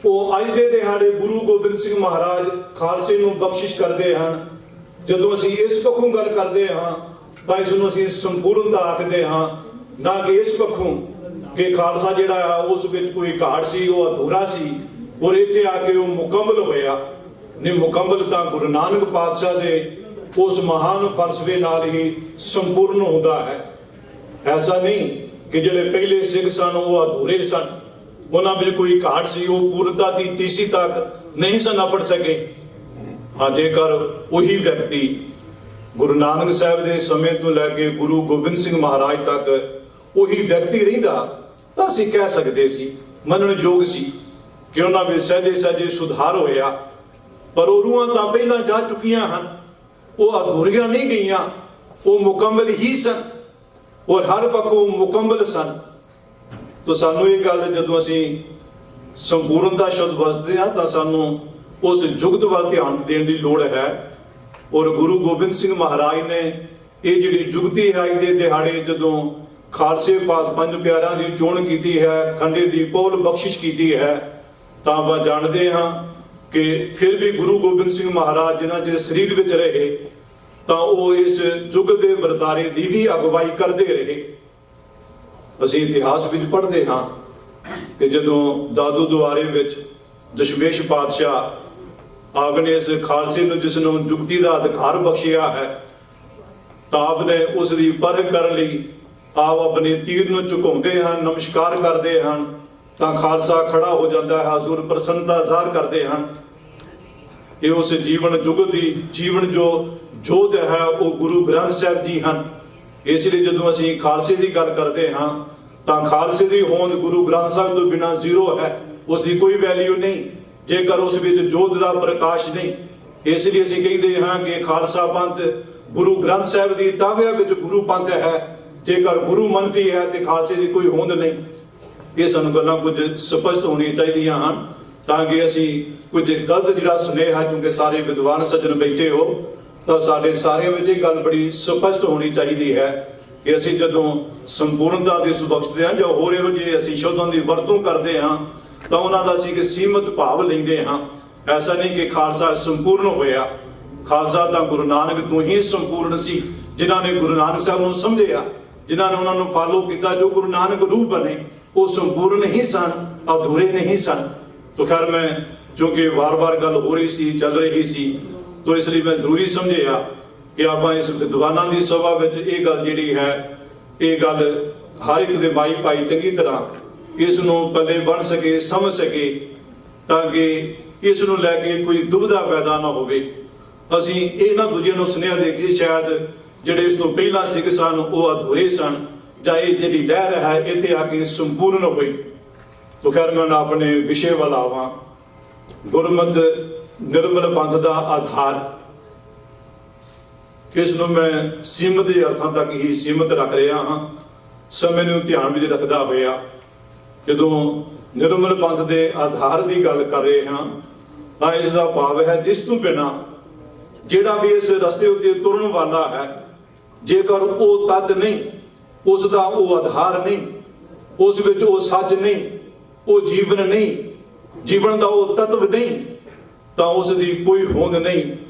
ਉਹ ਅੱਜ ਦੇ ਦਿਹਾੜੇ ਗੁਰੂ ਗੋਬਿੰਦ ਸਿੰਘ ਮਹਾਰਾਜ ਖਾਲਸੇ ਨੂੰ ਬਖਸ਼ਿਸ਼ ਕਰਦੇ ਹਨ। ਜਦੋਂ ਅਸੀਂ ਇਸ ਪੱਖੋਂ ਗੱਲ ਕਰਦੇ ਹਾਂ ਤਾਂ ਇਸ ਨੂੰ ਅਸੀਂ ਸੰਪੂਰਨਤਾ ਆਖਦੇ ਹਾਂ, ਨਾ ਕਿ ਇਸ ਪੱਖੋਂ ਕਿ ਖਾਲਸਾ ਜਿਹੜਾ ਆ ਉਸ ਵਿੱਚ ਕੋਈ ਘਾਟ ਸੀ, ਉਹ ਅਧੂਰਾ ਸੀ ਔਰ ਇੱਥੇ ਆ ਕੇ ਉਹ ਮੁਕੰਮਲ ਹੋਇਆ। ਨਹੀਂ, ਮੁਕੰਮਲ ਤਾਂ ਗੁਰੂ ਨਾਨਕ ਪਾਤਸ਼ਾਹ ਦੇ ਉਸ ਮਹਾਨ ਫਲਸਫੇ ਨਾਲ ਹੀ ਸੰਪੂਰਨ ਹੁੰਦਾ ਹੈ। ਐਸਾ ਨਹੀਂ ਕਿ ਜਿਹੜੇ ਪਹਿਲੇ ਸਿੱਖ ਸਨ ਉਹ ਅਧੂਰੇ ਸਨ, ਉਹਨਾਂ ਵਿੱਚ ਕੋਈ ਘਾਟ ਸੀ, ਉਹ ਪੂਰਨਤਾ ਦੀ ਤੀਸੀ ਤੱਕ ਨਹੀਂ ਸਨ ਅੱਪੜ ਸਕੇ। ਹਾਂ, ਜੇਕਰ ਉਹੀ ਵਿਅਕਤੀ ਗੁਰੂ ਨਾਨਕ ਸਾਹਿਬ ਦੇ ਸਮੇਂ ਤੋਂ ਲੈ ਕੇ ਗੁਰੂ ਗੋਬਿੰਦ ਸਿੰਘ ਮਹਾਰਾਜ ਤੱਕ ਉਹੀ ਵਿਅਕਤੀ ਰਹਿੰਦਾ ਤਾਂ ਅਸੀਂ ਕਹਿ ਸਕਦੇ ਸੀ, ਮੰਨਣਯੋਗ ਸੀ ਕਿ ਉਹਨਾਂ ਵਿੱਚ ਸਹਿਜੇ ਸਹਿਜੇ ਸੁਧਾਰ ਹੋਇਆ। ਪਰ ਉਹ ਰੂਹਾਂ ਤਾਂ ਪਹਿਲਾਂ ਜਾ ਚੁੱਕੀਆਂ ਹਨ, ਉਹ ਅਧੂਰੀਆਂ ਨਹੀਂ ਗਈਆਂ, ਉਹ ਮੁਕੰਮਲ ਹੀ ਸਨ ਔਰ ਹਰ ਪੱਖੋਂ ਮੁਕੰਮਲ ਸਨ। ਤਾਂ ਸਾਨੂੰ ਇਹ ਗੱਲ ਜਦੋਂ ਅਸੀਂ ਸੰਪੂਰਨਤਾ ਸ਼ਬਦ ਵਰਤਦੇ ਹਾਂ ਤਾਂ ਸਾਨੂੰ ਉਸ ਜੁਗਤ ਵੱਲ ਧਿਆਨ ਦੇਣ ਦੀ ਲੋੜ ਹੈ। ਔਰ ਗੁਰੂ ਗੋਬਿੰਦ ਸਿੰਘ ਮਹਾਰਾਜ ਨੇ ਇਹ ਜਿਹੜੀ ਜੁਗਤੀ ਹੈ ਦੇ ਦਿਹਾੜੇ ਜਦੋਂ ਖਾਲਸੇ ਪੰਜ ਪਿਆਰਿਆਂ ਦੀ ਚੋਣ ਕੀਤੀ ਹੈ, ਖੰਡੇ ਦੀ ਪੌਲ ਬਖਸ਼ਿਸ਼ ਕੀਤੀ ਹੈ, ਤਾਂ ਆਪਾਂ ਜਾਣਦੇ ਹਾਂ ਕਿ ਫਿਰ ਵੀ ਗੁਰੂ ਗੋਬਿੰਦ ਸਿੰਘ ਮਹਾਰਾਜ ਜਿਨ੍ਹਾਂ ਚਿਰ ਸਰੀਰ ਵਿੱਚ ਰਹੇ ਤਾਂ ਉਹ ਇਸ ਯੁੱਗ ਦੇ ਵਰਤਾਰੇ ਦੀ ਵੀ ਅਗਵਾਈ ਕਰਦੇ ਰਹੇ। ਅਸੀਂ ਇਤਿਹਾਸ ਵਿੱਚ ਪੜ੍ਹਦੇ ਹਾਂ ਕਿ ਜਦੋਂ ਦਾਦੂ ਦੁਆਰੇ ਵਿੱਚ ਦਸ਼ਮੇਸ਼ ਪਾਤਸ਼ਾਹ ਆਪ ਨੇ ਇਸ ਖਾਲਸੇ ਨੂੰ, ਜਿਸ ਨੂੰ ਜੁਗਤੀ ਦਾ ਅਧਿਕਾਰ ਬਖਸ਼ਿਆ ਹੈ, ਤਾਂ ਆਪ ਨੇ ਉਸ ਦੀ ਪਰਖ ਕਰਨ ਲਈ ਆਪ ਆਪਣੇ ਤੀਰ ਨੂੰ ਝੁਕਾਉਂਦੇ ਹਨ, ਨਮਸਕਾਰ ਕਰਦੇ ਹਨ, ਤਾਂ ਖਾਲਸਾ ਖੜਾ ਹੋ ਜਾਂਦਾ ਹੈ, ਹਜ਼ੂਰ ਪ੍ਰਸੰਨਤਾ ਜ਼ਾਹਰ ਕਰਦੇ ਹਨ। ਇਹ ਉਸ ਜੀਵਨ ਜੁਗਤ ਦੀ ਜੀਵਨ ਜੋ ਜੋਤ ਹੈ ਉਹ ਗੁਰੂ ਗ੍ਰੰਥ ਸਾਹਿਬ ਜੀ ਹਨ। ਇਸ ਲਈ ਜਦੋਂ ਅਸੀਂ ਖਾਲਸੇ ਦੀ ਗੱਲ ਕਰਦੇ ਹਾਂ ਤਾਂ ਖਾਲਸੇ ਦੀ ਹੋਂਦ ਗੁਰੂ ਗ੍ਰੰਥ ਸਾਹਿਬ ਤੋਂ ਬਿਨਾਂ ਜ਼ੀਰੋ ਹੈ, ਉਸ ਦੀ ਕੋਈ ਵੈਲਿਊ ਨਹੀਂ ਜੇਕਰ ਉਸ ਵਿੱਚ ਜੋਤ ਦਾ ਪ੍ਰਕਾਸ਼ ਨਹੀਂ। ਇਸ ਲਈ ਅਸੀਂ ਕਹਿੰਦੇ ਹਾਂ ਕਿ ਖਾਲਸਾ ਪੰਥ ਗੁਰੂ ਗ੍ਰੰਥ ਸਾਹਿਬ ਦੀ ਤਾਬਿਆ ਵਿੱਚ ਗੁਰੂ ਪੰਥ ਹੈ। ਜੇਕਰ ਗੁਰੂ ਮੰਨਦੀ ਹੈ ਤੇ ਖਾਲਸੇ ਦੀ ਕੋਈ ਹੋਂਦ ਨਹੀਂ। ਇਹ ਸਾਨੂੰ ਗੱਲਾਂ ਕੁਝ ਸਪਸ਼ਟ ਹੋਣੀਆਂ ਚਾਹੀਦੀਆਂ ਹਨ ਤਾਂ ਕਿ ਅਸੀਂ ਕੁਝ ਗਲਤ ਜਿਹੜਾ ਸੁਨੇਹਾ, ਕਿਉਂਕਿ ਸਾਰੇ ਵਿਦਵਾਨ ਸੱਜਣ ਬੈਠੇ ਹੋ ਤਾਂ ਸਾਡੇ ਸਾਰਿਆਂ ਵਿੱਚ ਇਹ ਗੱਲ ਬੜੀ ਸਪਸ਼ਟ ਹੋਣੀ ਚਾਹੀਦੀ ਹੈ ਕਿ ਅਸੀਂ ਜਦੋਂ ਸੰਪੂਰਨਤਾ ਦੀ ਬਖਸ਼ਦੇ ਹਾਂ ਜਾਂ ਹੋਰ ਇਹੋ ਜਿਹੇ ਅਸੀਂ ਸ਼ਬਦਾਂ ਦੀ ਵਰਤੋਂ ਕਰਦੇ ਹਾਂ ਤਾਂ ਉਹਨਾਂ ਦਾ ਅਸੀਂ ਇੱਕ ਸੀਮਤ ਭਾਵ ਲੈਂਦੇ ਹਾਂ। ਐਸਾ ਨਹੀਂ ਕਿ ਖਾਲਸਾ ਸੰਪੂਰਨ ਹੋਇਆ। ਖਾਲਸਾ ਤਾਂ ਗੁਰੂ ਨਾਨਕ ਤੋਂ ਹੀ ਸੰਪੂਰਨ ਸੀ, ਜਿਨ੍ਹਾਂ ਨੇ ਗੁਰੂ ਨਾਨਕ ਸਾਹਿਬ ਨੂੰ ਸਮਝਿਆ, ਜਿਨ੍ਹਾਂ ਨੇ ਉਹਨਾਂ ਨੂੰ ਫਾਲੋ ਕੀਤਾ। ਜੋ ਗੁਰੂ ਨਾਨਕ ਰੂਪ ਬਣੇ ਉਹ ਸੰਪੂਰਨ ਨਹੀਂ ਸਨ, ਅਧੂਰੇ ਨਹੀਂ ਸਨ। तो खैर मैं क्योंकि बार बार गल हो रही सी, चल रही सी, तो इसलिए मैं जरूरी समझिया कि आप इस विद्वानां दी सभा विच ये गल जिहड़ी है ਇਹ ਗੱਲ ਹਰ ਇੱਕ ਦੇ ਮਾਈ ਭਾਈ ਚੰਗੀ ਤਰ੍ਹਾਂ ਇਸ ਨੂੰ ਪੱਲੇ ਬਣ ਸਕੇ, ਸਮਝ ਸਕੇ, ਤਾਂ ਕਿ ਇਸ ਨੂੰ ਲੈ ਕੇ ਕੋਈ ਦੁਬਿਧਾ ਪੈਦਾ ਨਾ ਹੋਵੇ। ਅਸੀਂ ਇਹ ਨਾ ਦੂਜੇ ਨੂੰ ਸੁਨੇਹਾ ਦੇ ਕੇ ਸ਼ਾਇਦ ਜਿਹੜੇ ਇਸ ਤੋਂ ਪਹਿਲਾਂ ਸਿੱਖ ਸਨ ਉਹ ਅਧੂਰੇ ਸਨ, ਜਾਂ ਇਹ ਜਿਹੜੀ ਲਹਿਰ ਹੈ ਇੱਥੇ ਆ ਕੇ ਸੰਪੂਰਨ ਹੋਈ। ਤੋ ਖੈਰ ਮੈਂ ਆਪਣੇ ਵਿਸ਼ੇ ਵੱਲ ਆਵਾਂ। ਗੁਰਮਤ ਨਿਰਮਲ ਪੰਥ ਦਾ ਆਧਾਰ, ਇਸ ਨੂੰ ਮੈਂ ਸੀਮਤ ਦੇ ਅਰਥਾਂ ਤੱਕ ਹੀ ਸੀਮਤ ਰੱਖ ਰਿਹਾ ਹਾਂ, ਸਮੇਂ ਨੂੰ ਧਿਆਨ ਵਿੱਚ ਰੱਖਦਾ ਹੋਇਆ। ਜਦੋਂ ਨਿਰਮਲ ਪੰਥ ਦੇ ਆਧਾਰ ਦੀ ਗੱਲ ਕਰ ਰਹੇ ਹਾਂ ਤਾਂ ਇਸ ਦਾ ਭਾਵ ਹੈ ਜਿਸ ਤੋਂ ਬਿਨਾਂ ਜਿਹੜਾ ਵੀ ਇਸ ਰਸਤੇ ਉੱਤੇ ਤੁਰਨ ਵਾਲਾ ਹੈ, ਜੇਕਰ ਉਹ ਤੱਤ ਨਹੀਂ, ਉਸ ਦਾ ਉਹ ਆਧਾਰ ਨਹੀਂ, ਉਸ ਵਿੱਚ ਉਹ ਸੱਚ ਨਹੀਂ, ਉਹ ਜੀਵਨ ਨਹੀਂ, ਜੀਵਨ ਦਾ ਉਹ ਤੱਤਵ ਨਹੀਂ, ਤਾਂ ਉਸ ਦੀ ਕੋਈ ਹੋਂਦ ਨਹੀਂ।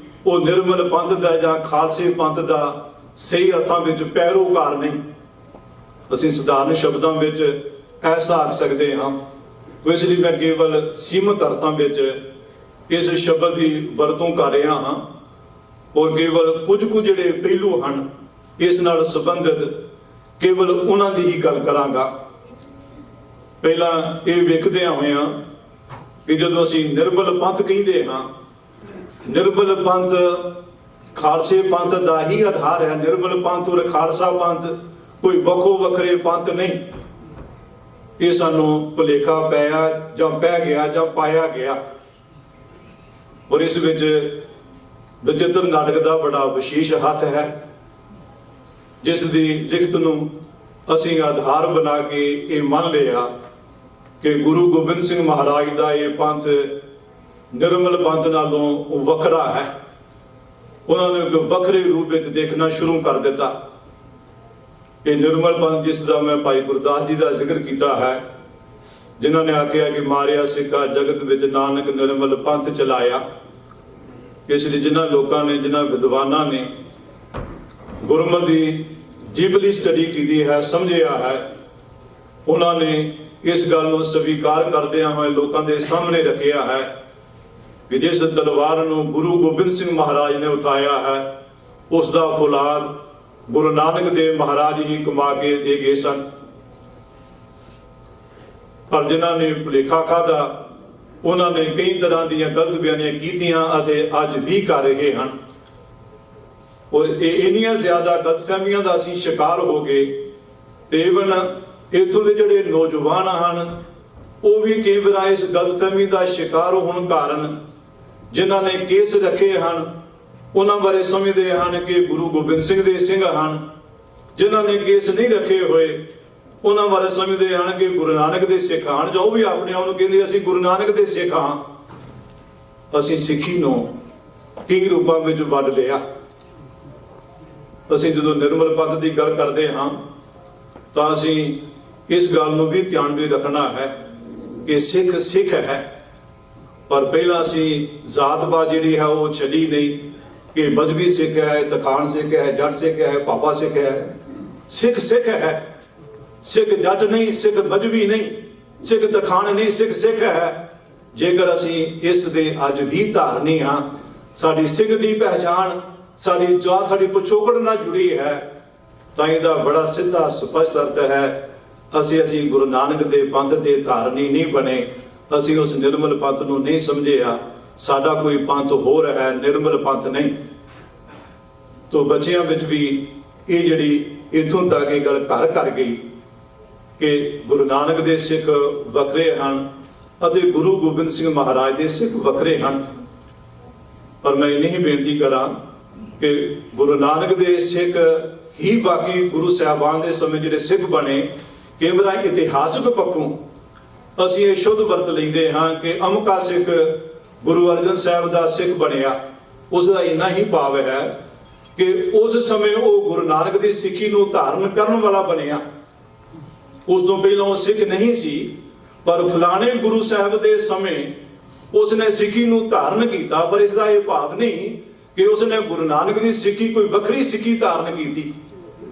ਉਹ ਨਿਰਮਲ ਪੰਥ ਦਾ ਜਾਂ ਖਾਲਸੇ ਪੰਥ ਦਾ ਸਹੀ ਅਰਥਾਂ ਵਿੱਚ ਪੈਰੋਕਾਰ ਨਹੀਂ। ਅਸੀਂ ਸਧਾਰਨ ਸ਼ਬਦਾਂ ਵਿੱਚ ਐਸਾ ਆਖ ਸਕਦੇ ਹਾਂ। ਇਸ ਲਈ ਮੈਂ ਕੇਵਲ ਸੀਮਤ ਅਰਥਾਂ ਵਿੱਚ ਇਸ ਸ਼ਬਦ ਦੀ ਵਰਤੋਂ ਕਰ ਰਿਹਾ ਹਾਂ, ਔਰ ਕੇਵਲ ਕੁਝ ਕੁ ਜਿਹੜੇ ਪਹਿਲੂ ਹਨ ਇਸ ਨਾਲ ਸੰਬੰਧਿਤ ਕੇਵਲ ਉਹਨਾਂ ਦੀ ਹੀ ਗੱਲ ਕਰਾਂਗਾ। ਪਹਿਲਾਂ ਇਹ ਵੇਖਦੇ ਹੋਇਆ ਕਿ ਜਦੋਂ ਅਸੀਂ ਨਿਰਮਲ ਪੰਥ ਕਹਿੰਦੇ ਹਾਂ, ਨਿਰਮਲ ਪੰਥ ਖਾਲਸੇ ਪੰਥ ਦਾ ਹੀ ਆਧਾਰ ਹੈ। ਨਿਰਮਲ ਪੰਥ ਔਰ ਖਾਲਸਾ ਪੰਥ ਕੋਈ ਵੱਖੋ ਵੱਖਰੇ ਪੰਥ ਨਹੀਂ। ਇਹ ਸਾਨੂੰ ਭੁਲੇਖਾ ਪਿਆ ਜਾਂ ਪੈ ਗਿਆ ਜਾਂ ਪਾਇਆ ਗਿਆ। ਔਰ ਇਸ ਵਿੱਚ ਵਿਚਿਤਰ ਨਾਟਕ ਦਾ ਬੜਾ ਵਿਸ਼ੇਸ਼ ਹੱਥ ਹੈ, ਜਿਸ ਦੀ ਲਿਖਤ ਨੂੰ ਅਸੀਂ ਆਧਾਰ ਬਣਾ ਕੇ ਇਹ ਮੰਨ ਲਿਆ ਕਿ ਗੁਰੂ ਗੋਬਿੰਦ ਸਿੰਘ ਮਹਾਰਾਜ ਦਾ ਇਹ ਪੰਥ ਨਿਰਮਲ ਪੰਥ ਨਾਲੋਂ ਵੱਖਰਾ ਹੈ। ਉਹਨਾਂ ਨੇ ਇੱਕ ਵੱਖਰੇ ਰੂਪ ਵਿੱਚ ਦੇਖਣਾ ਸ਼ੁਰੂ ਕਰ ਦਿੱਤਾ। ਇਹ ਨਿਰਮਲ ਪੰਥ ਜਿਸ ਦਾ ਮੈਂ ਭਾਈ ਗੁਰਦਾਸ ਜੀ ਦਾ ਜ਼ਿਕਰ ਕੀਤਾ ਹੈ, ਜਿਨ੍ਹਾਂ ਨੇ ਆਖਿਆ ਕਿ ਮਾਰਿਆ ਸਿੱਖਾ ਜਗਤ ਵਿੱਚ ਨਾਨਕ ਨਿਰਮਲ ਪੰਥ ਚਲਾਇਆ। ਇਸ ਲਈ ਜਿਨ੍ਹਾਂ ਲੋਕਾਂ ਨੇ, ਜਿਨ੍ਹਾਂ ਵਿਦਵਾਨਾਂ ਨੇ ਗੁਰਮਤਿ ਦੀ ਜੀਵਲੀ ਸਟੱਡੀ ਕੀਤੀ ਹੈ, ਸਮਝਿਆ ਹੈ, ਉਹਨਾਂ ਨੇ ਇਸ ਗੱਲ ਨੂੰ ਸਵੀਕਾਰ ਕਰਦਿਆਂ ਹੋਏ ਲੋਕਾਂ ਦੇ ਸਾਹਮਣੇ ਰੱਖਿਆ ਹੈ ਕਿ ਜਿਸ ਤਲਵਾਰ ਨੂੰ ਗੁਰੂ ਗੋਬਿੰਦ ਸਿੰਘ ਮਹਾਰਾਜ ਨੇ ਉਠਾਇਆ ਹੈ, ਉਸ ਦਾ ਫੌਲਾਦ ਗੁਰੂ ਨਾਨਕ ਦੇਵ ਮਹਾਰਾਜ ਹੀ ਕਮਾ ਕੇ ਦੇ ਗਏ ਸਨ। ਪਰ ਜਿਨ੍ਹਾਂ ਨੇ ਭੁਲੇਖਾ ਖਾਧਾ, ਉਹਨਾਂ ਨੇ ਕਈ ਤਰ੍ਹਾਂ ਦੀਆਂ ਗਲਤ ਬਿਆਨੀਆਂ ਕੀਤੀਆਂ ਅਤੇ ਅੱਜ ਵੀ ਕਰ ਰਹੇ ਹਨ। ਔਰ ਇਹ ਇੰਨੀਆਂ ਜ਼ਿਆਦਾ ਗਲਤਫਹਿਮੀਆਂ ਦਾ ਅਸੀਂ ਸ਼ਿਕਾਰ ਹੋ ਗਏ ਤੇ ਇਵਨ ਇੱਥੋਂ ਦੇ ਜਿਹੜੇ ਨੌਜਵਾਨ ਹਨ ਉਹ ਵੀ ਕਈ ਵਾਰ ਇਸ ਗਲਤਫਹਿਮੀ ਦਾ ਸ਼ਿਕਾਰ ਹੋਣ ਕਾਰਨ ਜਿਨ੍ਹਾਂ ਨੇ ਕੇਸ ਰੱਖੇ ਹਨ ਉਹਨਾਂ ਬਾਰੇ ਸਮਝਦੇ ਹਨ ਕਿ ਗੁਰੂ ਗੋਬਿੰਦ ਸਿੰਘ ਦੇ ਸਿੰਘ ਹਨ। ਜਿਨ੍ਹਾਂ ਨੇ ਕੇਸ ਨਹੀਂ ਰੱਖੇ ਹੋਏ ਉਹਨਾਂ ਬਾਰੇ ਸਮਝਦੇ ਹਨ ਕਿ ਗੁਰੂ ਨਾਨਕ ਦੇ ਸਿੱਖ ਹਨ, ਜੋ ਵੀ ਆਪਣੇ ਆਪ ਨੂੰ ਕਹਿੰਦੇ ਅਸੀਂ ਗੁਰੂ ਨਾਨਕ ਦੇ ਸਿੱਖ ਹਾਂ। ਅਸੀਂ ਸਿੱਖੀ ਨੂੰ ਕਈ ਰੂਪਾਂ ਵਿੱਚ ਵੰਡ ਲਿਆ। ਅਸੀਂ ਜਦੋਂ ਨਿਰਮਲ ਪੰਥ ਦੀ ਗੱਲ ਕਰਦੇ ਹਾਂ ਤਾਂ ਅਸੀਂ ਇਸ ਗੱਲ ਨੂੰ ਵੀ ਧਿਆਨ ਵਿੱਚ ਰੱਖਣਾ ਹੈ ਕਿ ਸਿੱਖ ਸਿੱਖ ਹੈ, ਪਰ ਪਹਿਲਾਂ ਅਸੀਂ ਜ਼ਾਤਪਾਤ ਜਿਹੜੀ ਹੈ ਉਹ ਛੱਡੀ ਨਹੀਂ ਕਿ ਮਜ਼ਹਬੀ ਸਿੱਖ ਹੈ, ਤਖਾਣ ਸਿੱਖ ਹੈ, ਜੱਟ ਸਿੱਖ ਹੈ, ਪਾਪਾ ਸਿੱਖ ਹੈ। ਸਿੱਖ ਸਿੱਖ ਹੈ। ਸਿੱਖ ਜੱਟ ਨਹੀਂ, ਸਿੱਖ ਮਜ਼ਹਬੀ ਨਹੀਂ, ਸਿੱਖ ਤਖਾਣ ਨਹੀਂ, ਸਿੱਖ ਸਿੱਖ ਹੈ। ਜੇਕਰ ਅਸੀਂ ਇਸ ਦੇ ਅੱਜ ਵੀ ਧਾਰਨੀ ਹਾਂ, ਸਾਡੀ ਸਿੱਖ ਦੀ ਪਹਿਚਾਣ ਸਾਡੀ ਜਾਤ, ਸਾਡੀ ਪਿਛੋਕੜ ਨਾਲ ਜੁੜੀ ਹੈ, ਤਾਂ ਇਹਦਾ ਬੜਾ ਸਿੱਧਾ ਸਪਸ਼ਟ ਅਰਥ ਹੈ ਅਸੀਂ ਗੁਰੂ ਨਾਨਕ ਦੇ ਪੰਥ ਦੇ ਧਾਰਨੀ ਨਹੀਂ ਬਣੇ। ਅਸੀਂ ਉਸ ਨਿਰਮਲ ਪੰਥ ਨੂੰ ਨਹੀਂ ਸਮਝਿਆ। ਸਾਡਾ ਕੋਈ ਪੰਥ ਹੋਰ ਹੈ, ਨਿਰਮਲ ਪੰਥ ਨਹੀਂ। ਤੋ ਬੱਚਿਆਂ ਵਿੱਚ ਵੀ ਇਹ ਜਿਹੜੀ ਇੱਥੋਂ ਤੱਕ ਇਹ ਗੱਲ ਘਰ ਕਰ ਗਈ ਕਿ ਗੁਰੂ ਨਾਨਕ ਦੇ ਸਿੱਖ ਵੱਖਰੇ ਹਨ ਅਤੇ ਗੁਰੂ ਗੋਬਿੰਦ ਸਿੰਘ ਮਹਾਰਾਜ ਦੇ ਸਿੱਖ ਵੱਖਰੇ ਹਨ। ਪਰ ਮੈਂ ਇਹ ਨਹੀਂ ਬੇਨਤੀ ਕਰਾਂ ਕਿ ਗੁਰੂ ਨਾਨਕ ਦੇ ਸਿੱਖ ਹੀ ਬਾਕੀ ਗੁਰੂ ਸਾਹਿਬਾਨ ਦੇ ਸਮੇਂ ਜਿਹੜੇ ਸਿੱਖ ਬਣੇ, ਕੇਵਲ ਇਤਿਹਾਸਕ ਪੱਖੋਂ ਅਸੀਂ ਇਹ ਸ਼ੁੱਧ ਵਰਤ ਲੈਂਦੇ ਹਾਂ ਕਿ ਅਮਕਾ ਸਿੱਖ ਗੁਰੂ ਅਰਜਨ ਸਾਹਿਬ ਦਾ ਸਿੱਖ ਬਣਿਆ। ਉਸ ਦਾ ਇੰਨਾ ਹੀ ਭਾਵ ਹੈ ਕਿ ਉਸ ਸਮੇਂ ਉਹ ਗੁਰੂ ਨਾਨਕ ਦੀ ਸਿੱਖੀ ਨੂੰ ਧਾਰਨ ਕਰਨ ਵਾਲਾ ਬਣਿਆ। ਉਸ ਤੋਂ ਪਹਿਲਾਂ ਉਹ ਸਿੱਖ ਨਹੀਂ ਸੀ, ਪਰ ਫਲਾਣੇ ਗੁਰੂ ਸਾਹਿਬ ਦੇ ਸਮੇਂ ਉਸਨੇ ਸਿੱਖੀ ਨੂੰ ਧਾਰਨ ਕੀਤਾ। ਪਰ ਇਸ ਦਾ ਇਹ ਭਾਵ ਨਹੀਂ ਕਿ ਉਸਨੇ ਗੁਰੂ ਨਾਨਕ ਦੀ ਸਿੱਖੀ ਕੋਈ ਵੱਖਰੀ ਸਿੱਖੀ ਧਾਰਨ ਕੀਤੀ।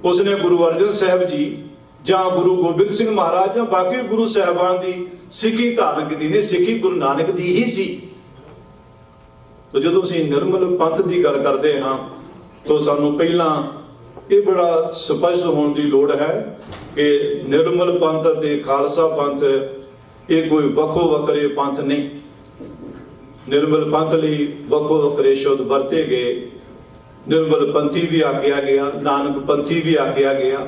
ਉਸਨੇ ਗੁਰੂ ਅਰਜਨ ਸਾਹਿਬ ਜੀ ਜਾਂ ਗੁਰੂ ਗੋਬਿੰਦ ਸਿੰਘ ਮਹਾਰਾਜ ਜਾਂ ਬਾਕੀ ਗੁਰੂ ਸਾਹਿਬਾਨ ਦੀ ਸਿੱਖੀ ਧਾਰਨ ਕੀਤੀ ਨਹੀਂ, ਸਿੱਖੀ ਗੁਰੂ ਨਾਨਕ ਦੀ ਹੀ ਸੀ। ਤੋ ਜਦੋਂ ਅਸੀਂ ਨਿਰਮਲ ਪੰਥ ਦੀ ਗੱਲ ਕਰਦੇ ਹਾਂ ਤਾਂ ਸਾਨੂੰ ਪਹਿਲਾਂ ਇਹ ਬੜਾ ਸਪਸ਼ਟ ਹੋਣ ਦੀ ਲੋੜ ਹੈ ਕਿ ਨਿਰਮਲ ਪੰਥ ਅਤੇ ਖਾਲਸਾ ਪੰਥ ਇਹ ਕੋਈ ਵੱਖੋ ਵੱਖਰੇ ਪੰਥ ਨਹੀਂ। ਨਿਰਮਲ ਪੰਥ ਲਈ ਵੱਖੋ ਵੱਖਰੇ ਸ਼ਬਦ ਵਰਤੇ ਗਏ। ਨਿਰਮਲ ਪੰਥੀ ਵੀ ਆਖਿਆ ਗਿਆ, ਨਾਨਕ ਪੰਥੀ ਵੀ ਆਖਿਆ ਗਿਆ।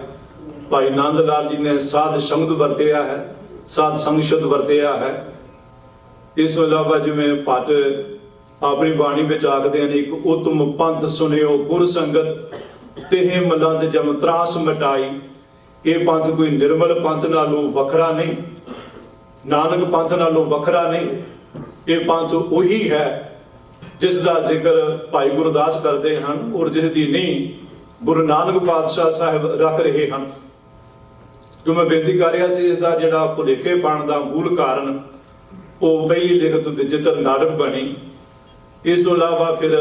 ਭਾਈ ਨੰਦ ਲਾਲ ਜੀ ਨੇ ਸਾਧ ਸ਼ਬਦ ਵਰਤਿਆ ਹੈ, ਸਾਧ ਸੰਗ ਸ਼ਬਦ ਵਰਤਿਆ ਹੈ। ਇਸ ਤੋਂ ਇਲਾਵਾ ਜਿਵੇਂ ਭੱਟ ਆਪਣੀ ਬਾਣੀ ਵਿੱਚ ਆਖਦੇ ਹਨ, ਇੱਕ ਉਤਮ ਪੰਥ ਸੁਣਿਓ ਗੁਰ ਸੰਗਤ ਤੇਹ ਮਲੰਦ ਜਮ ਤਰਾਸ ਮਟਾਈ। ਇਹ ਪੰਥ ਕੋਈ ਨਿਰਮਲ ਪੰਥ ਨਾਲੋਂ ਵੱਖਰਾ ਨਹੀਂ, ਨਾਨਕ ਪੰਥ ਨਾਲੋਂ ਵੱਖਰਾ ਨਹੀਂ। ਇਹ ਪੰਥ ਉਹੀ ਹੈ ਜਿਸ ਦਾ ਜ਼ਿਕਰ ਭਾਈ ਗੁਰਦਾਸ ਕਰਦੇ ਹਨ ਔਰ ਜਿਸ ਦੀ ਨੀਂਹ ਗੁਰੂ ਨਾਨਕ ਪਾਤਸ਼ਾਹ ਸਾਹਿਬ ਰੱਖ ਰਹੇ ਹਨ। ਜੋ ਮੈਂ ਬੇਨਤੀ ਕਰ ਰਿਹਾ ਸੀ, ਇਸ ਦਾ ਜਿਹੜਾ ਭੁਲੇਖੇ ਪਾਉਣ ਦਾ ਮੂਲ ਕਾਰਨ ਉਹ ਪਹਿਲੀ ਲਿਖਤ ਵਿਜਿਤਰ ਨਾਟਕ ਬਣੀ। ਇਸ ਤੋਂ ਇਲਾਵਾ ਫਿਰ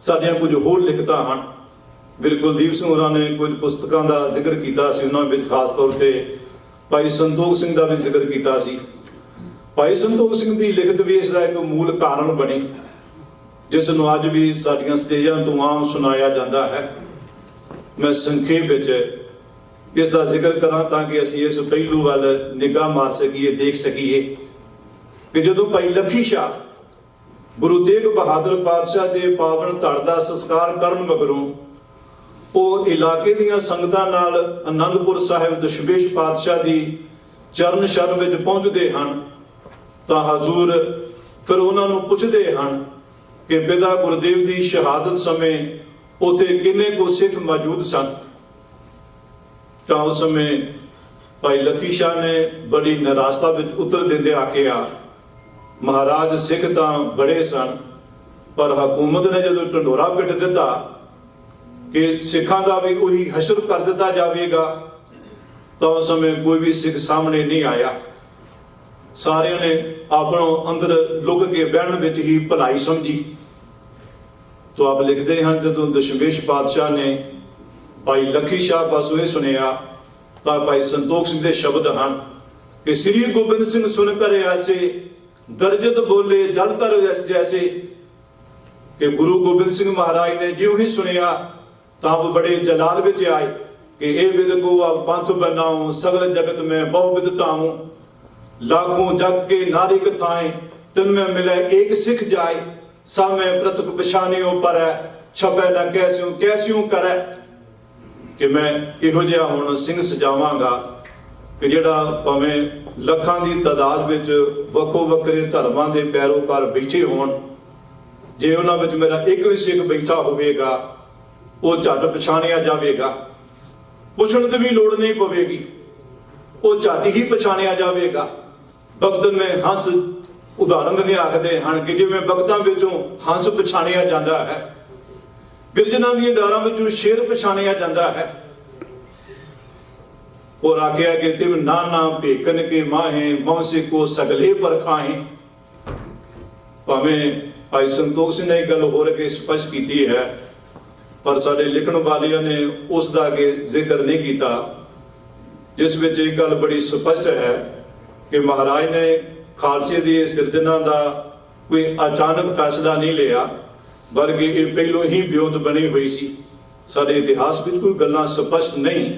ਸਾਡੀਆਂ ਕੁਝ ਹੋਰ ਲਿਖਤਾਂ ਹਨ। ਵੀਰ ਕੁਲਦੀਪ ਸਿੰਘ ਹੋਰਾਂ ਨੇ ਕੁਝ ਪੁਸਤਕਾਂ ਦਾ ਜ਼ਿਕਰ ਕੀਤਾ ਸੀ, ਉਹਨਾਂ ਵਿੱਚ ਖਾਸ ਤੌਰ ਤੇ ਭਾਈ ਸੰਤੋਖ ਸਿੰਘ ਦਾ ਵੀ ਜ਼ਿਕਰ ਕੀਤਾ ਸੀ। ਭਾਈ ਸੰਤੋਖ ਸਿੰਘ ਦੀ ਲਿਖਤ ਵੀ ਇਸ ਦਾ ਇੱਕ ਮੂਲ ਕਾਰਨ ਬਣੀ, ਜਿਸ ਨੂੰ ਅੱਜ ਵੀ ਸਾਡੀਆਂ ਸਟੇਜਾਂ ਤੋਂ ਆਮ ਸੁਣਾਇਆ ਜਾਂਦਾ ਹੈ। ਮੈਂ ਸੰਖੇਪ ਵਿੱਚ ਇਸ ਦਾ ਜ਼ਿਕਰ ਕਰਾਂ ਤਾਂ ਕਿ ਅਸੀਂ ਇਸ ਪਹਿਲੂ ਵੱਲ ਨਿਗਾਹ ਮਾਰ ਸਕੀਏ, ਦੇਖ ਸਕੀਏ ਕਿ ਜਦੋਂ ਭਾਈ ਲੱਖੀ ਸ਼ਾਹ ਗੁਰੂ ਤੇਗ ਬਹਾਦਰ ਪਾਤਸ਼ਾਹ ਦੇ ਪਾਵਨ ਧੜ ਦਾ ਸੰਸਕਾਰ ਕਰਨ ਮਗਰੋਂ ਉਹ ਇਲਾਕੇ ਦੀਆਂ ਸੰਗਤਾਂ ਨਾਲ ਆਨੰਦਪੁਰ ਸਾਹਿਬ ਦਸ਼ਮੇਸ਼ ਪਾਤਸ਼ਾਹ ਦੀ ਚਰਨ ਸ਼ਰਨ ਵਿੱਚ ਪਹੁੰਚਦੇ ਹਨ, ਤਾਂ ਹਜ਼ੂਰ ਫਿਰ ਉਹਨਾਂ ਨੂੰ ਪੁੱਛਦੇ ਹਨ ਕਿ ਪਿਤਾ ਗੁਰਦੇਵ ਦੀ ਸ਼ਹਾਦਤ ਸਮੇਂ ਉੱਥੇ ਕਿੰਨੇ ਕੁ ਸਿੱਖ ਮੌਜੂਦ ਸਨ। ਤਾਂ ਉਸ ਸਮੇਂ ਭਾਈ ਲੱਖੀ ਸ਼ਾਹ ਨੇ ਬੜੀ ਨਿਰਾਸ਼ਤਾ ਵਿੱਚ ਉੱਤਰ ਦਿੰਦੇ ਆਖਿਆ, ਮਹਾਰਾਜ ਸਿੱਖ ਤਾਂ ਬੜੇ ਸਨ, ਪਰ ਹਕੂਮਤ ਨੇ ਜਦੋਂ ਢੰਡੋਰਾ ਪਿੱਟ ਦਿੱਤਾ ਕਿ ਸਿੱਖਾਂ ਦਾ ਵੀ ਉਹੀ ਹਸ਼ਰ ਕਰ ਦਿੱਤਾ ਜਾਵੇਗਾ, ਤਾਂ ਉਸ ਸਮੇਂ ਕੋਈ ਵੀ ਸਿੱਖ ਸਾਹਮਣੇ ਨਹੀਂ ਆਇਆ। ਸਾਰਿਆਂ ਨੇ ਆਪਣੋਂ ਅੰਦਰ ਲੁਕ ਕੇ ਬਹਿਣ ਵਿੱਚ ਹੀ ਭਲਾਈ ਸਮਝੀ। तो आप लिखते हैं, जो दशमेश पातशाह ने भाई लखी शाह पासों ये सुनिया तो भाई संतोख सिंह के शब्द हैं कि श्री गोबिंद सिंह सुनकर ऐसे दर्जत बोले जलतर जैसे कि गुरु गोबिंद सिंह महाराज ने ज्यों ही सुनिया तो आप बड़े जलाल विच आए कि ए विद को अब पंथ बनाऊं, सगल जगत में बहु विदता हूं, लाखों जग के नारी कथाएं तिन में मिले एक सिख जाए, सब में पृथक पछानियों पर है छपे न कैस्यों करे। कि मैं इहो जिहा हुण सिंह सजावांगा कि जिहड़ा भावें लखां दी तादाद विच वक्खो वक्खरे धर्मां दे पैरोकार बैठे होण, जे उन्हां विच मेरा एक भी सिख बैठा होवेगा वो झट पछाणिया जावेगा, पुछण दी भी लोड़ नहीं पवेगी, वो झट ही पछाणिया जावेगा। भगत में हंस उदाहरण दे आखदे हन कि जिवें भगतां विचों हंस पछाणिया जांदा है, गिरजनां दी डारां विचों शेर पछाणिया जांदा है। और आखिया कि तिम नाना भेकन के माहे मौसे को सगले पर खाए। भावें भाई संतोख सिंह ने गल होर के स्पष्ट की है, पर साडे लिखण वालियां ने उसका अगे जिक्र नहीं किया, जिस विच एक गल बड़ी स्पष्ट है कि महाराज ने खालसे की सिरजना का कोई अचानक फैसला नहीं लिया, बल्कि ये पहलों ही ब्योत बनी हुई सी। साडे इतिहास में कोई गल्लां स्पष्ट नहीं,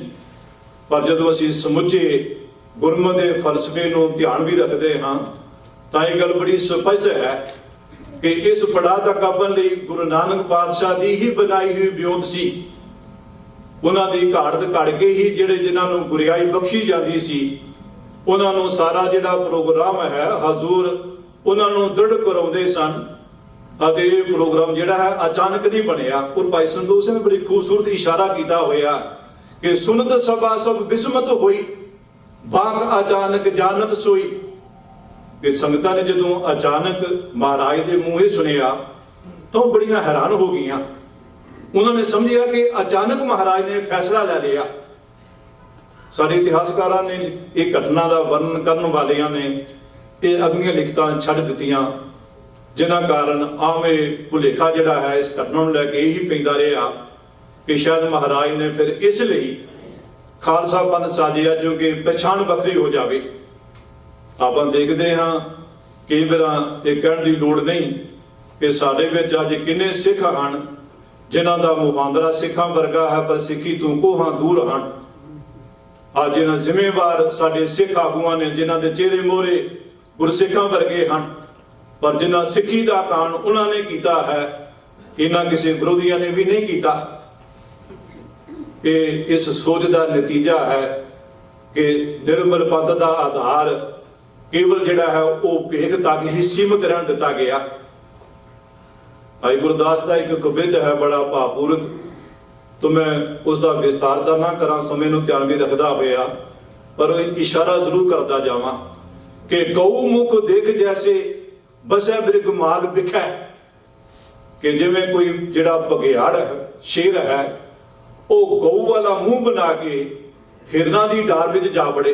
पर जदों असीं समुचे गुरमत के फलसफे को ध्यान भी रखते हाँ तो यह गल बड़ी स्पष्ट है कि इस पड़ाव तक अपन लई गुरु नानक पातशाह की ही बनाई हुई ब्योत सी। उन्हां दी घाट घड़ के ही जिहड़े जिन्हां नूं गुरियाई बख्शी जाती सी, उन्होंने सारा जिहड़ा प्रोग्राम है हजूर उन्होंने दृढ़ कराउंदे सन, अते ये प्रोग्राम जिहड़ा है अचानक नहीं बनया। और भाई संतोख सिंह ने बड़ी खूबसूरत इशारा किया होया कि सुनत सभा सब बिस्मत हुई, बाग अचानक जानत सोई। कि संगतां ने जदों अचानक महाराज के मूँह सुनिया तो बड़ियां हैरान हो गई। उन्होंने समझिया कि अचानक महाराज ने फैसला ले लिया। सारे इतिहासकारां ने एक घटना का वर्णन करने वालियां ने ये अगलियां लिखतां छड्ड दित्तियां, जिन्हां कारण आम भुलेखा जिहड़ा है इस घटना नूं लैके यही पैंदा रहा कि शायद महाराज ने फिर इसलिए खालसा पंथ साजिया जो कि पछाण वखरी हो जाए। आपां देखते हाँ कई बार ये कहण की लोड़ नहीं कि साडे विच अज किन्ने सिख हन ਜਿਨ੍ਹਾਂ ਦਾ ਮੁਹਾਂਦਰਾ ਸਿੱਖਾਂ ਵਰਗਾ ਹੈ ਪਰ ਸਿੱਖੀ ਤੋਂ ਕੋਹਾਂ ਦੂਰ ਹਨ। ਅੱਜ ਇਹਨਾਂ ਜ਼ਿੰਮੇਵਾਰ ਸਾਡੇ ਸਿੱਖ ਆਗੂਆਂ ਨੇ ਜਿਨ੍ਹਾਂ ਦੇ ਚਿਹਰੇ ਮੋਹਰੇ ਗੁਰਸਿੱਖਾਂ ਵਰਗੇ ਹਨ, ਪਰ ਜਿਨ੍ਹਾਂ ਸਿੱਖੀ ਦਾ ਕਾਣ ਉਹਨਾਂ ਨੇ ਕੀਤਾ ਹੈ, ਇਹਨਾਂ ਕਿਸੇ ਵਿਰੋਧੀਆਂ ਨੇ ਵੀ ਨਹੀਂ ਕੀਤਾ। ਇਹ ਇਸ ਸੋਚ ਦਾ ਨਤੀਜਾ ਹੈ ਕਿ ਨਿਰਮਲ ਪੰਥ ਦਾ ਆਧਾਰ ਕੇਵਲ ਜਿਹੜਾ ਹੈ ਉਹ ਭੇਖ ਤੱਕ ਹੀ ਸੀਮਿਤ ਰਹਿਣ ਦਿੱਤਾ ਗਿਆ। ਭਾਈ ਗੁਰਦਾਸ ਦਾ ਇੱਕ ਕਵਿਤ ਹੈ ਬੜਾ ਭਾਵਪੂਰਤ, तो मैं उसका विस्तारता ना करा, समय ਨੂੰ ਧਿਆਨ ਵੀ ਰੱਖਦਾ ਹੋਇਆ, पर इशारा जरूर करता जावा कि गऊ मुख देख जैसे बसै बिरग माल बिखै, कि जिवें कोई जिहड़ा बघियाड़ है शेर है ਉਹ गऊ वाला मूंह बना के हिरना की डार में जा बड़े,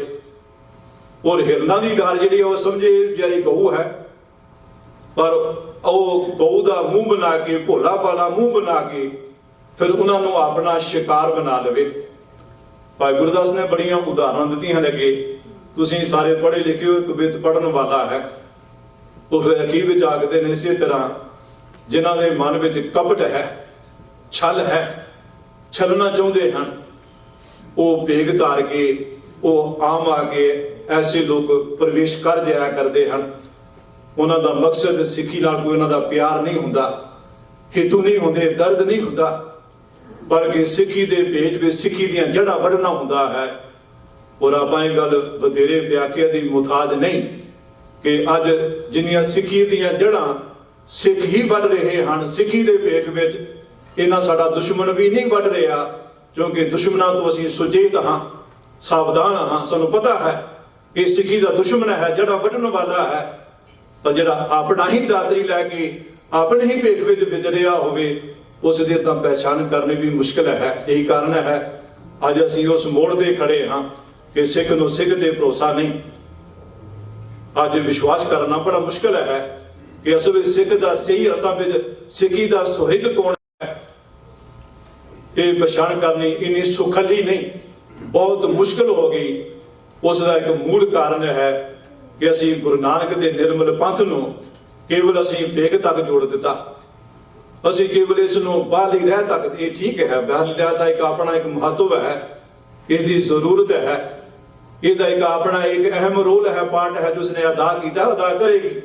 और हिरना की डार जी समझे बेचारी गऊ है, पर ਉਹ गऊ का मूंह बना के भोला वाला मूंह बना के फिर उन्होंने अपना शिकार बना लवे। भाई गुरदास ने बड़िया उदाहरण दित्तियां ने कि तुसीं सारे पढ़े लिखे हो, कवित पढ़न वाला है। वो फिर अखीर में आखते हैं इसी तरह जिन्हों के मन में कपट है, छल है, छलना चाहते हैं, वो भेग धार के वो आम आके ऐसे लोग प्रवेश कर जाया करते हैं। उन्हों का मकसद सिक्खी नाल कोई उन्हों का प्यार नहीं हुंदा, हेतु नहीं होंदे, दर्द नहीं हुंदा, बल्कि सिक्खी के पेज में सिक्खी दियां जड़ा वढ़ना हुंदा है। और आपां इह गल वधेरे व्याख्या की मुताज नहीं कि अज जिन्नियां सिक्खी दियां जड़ां सिख ही वढ़ रहे हैं, सिक्खी के पेज में इन्ना साडा दुश्मन भी नहीं वढ़ रहा, क्योंकि दुश्मनां तो असीं सुचेत हाँ, सावधान हाँ, सानूं पता है कि सिक्खी का दुश्मन है, जड़ा वढ़न वाला है। पर जिहड़ा अपना ही दातरी लैके अपने ही भेख में विचरिया होवे उसकी तो पहचान करनी भी मुश्किल है। यही कारण है अज असीं उस मोड़ ते खड़े हाँ कि सिख नूं सिख ते भरोसा नहीं। अज विश्वास करना बड़ा मुश्किल है कि असल सिख का सही अर्थां विच सिक्खी का सुहिरद कौन है, ये पछाण करनी इन्नी सुखली नहीं, बहुत मुश्किल हो गई। उसका एक मूल कारण है कि असीं गुरु नानक के निर्मल पंथ नूं केवल असीं भेख तक जोड़ दिता। ਅਸੀਂ केवल इसनों बाहली रह तक, ये ठीक है, बाहली रह का एक अपना एक महत्व है, इसकी जरूरत है, इसका एक अपना एक अहम रोल है, पार्ट है जो उसने अदा किया अदा करेगी।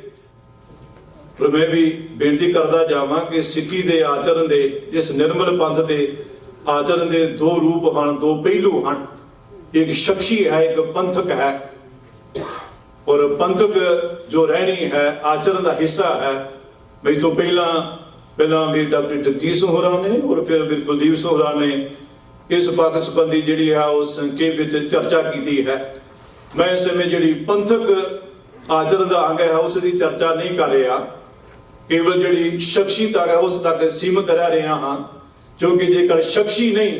पर मैं भी बेनती करता जावां कि सिक्खी के आचरण के इस निर्मल पंथ के आचरण के दो रूप हैं, दो पहलू हैं, एक शख्सी है, एक पंथक है। और पंथक जो रहनी है आचरण का हिस्सा है। मैं तो पहला भी डॉक्टर जगजीत सोहरा ने और फिर भी कुलदीप सोहरा ने इस पक्ष संबंधी जी है उस संक्षेप में चर्चा की है। मैं इस समय जी पंथक आचरण का अंग है उसकी चर्चा नहीं कर रहा, केवल जी शख्सी तक है उस तक सीमित रह रहे हाँ, क्योंकि जेकर शख्सी नहीं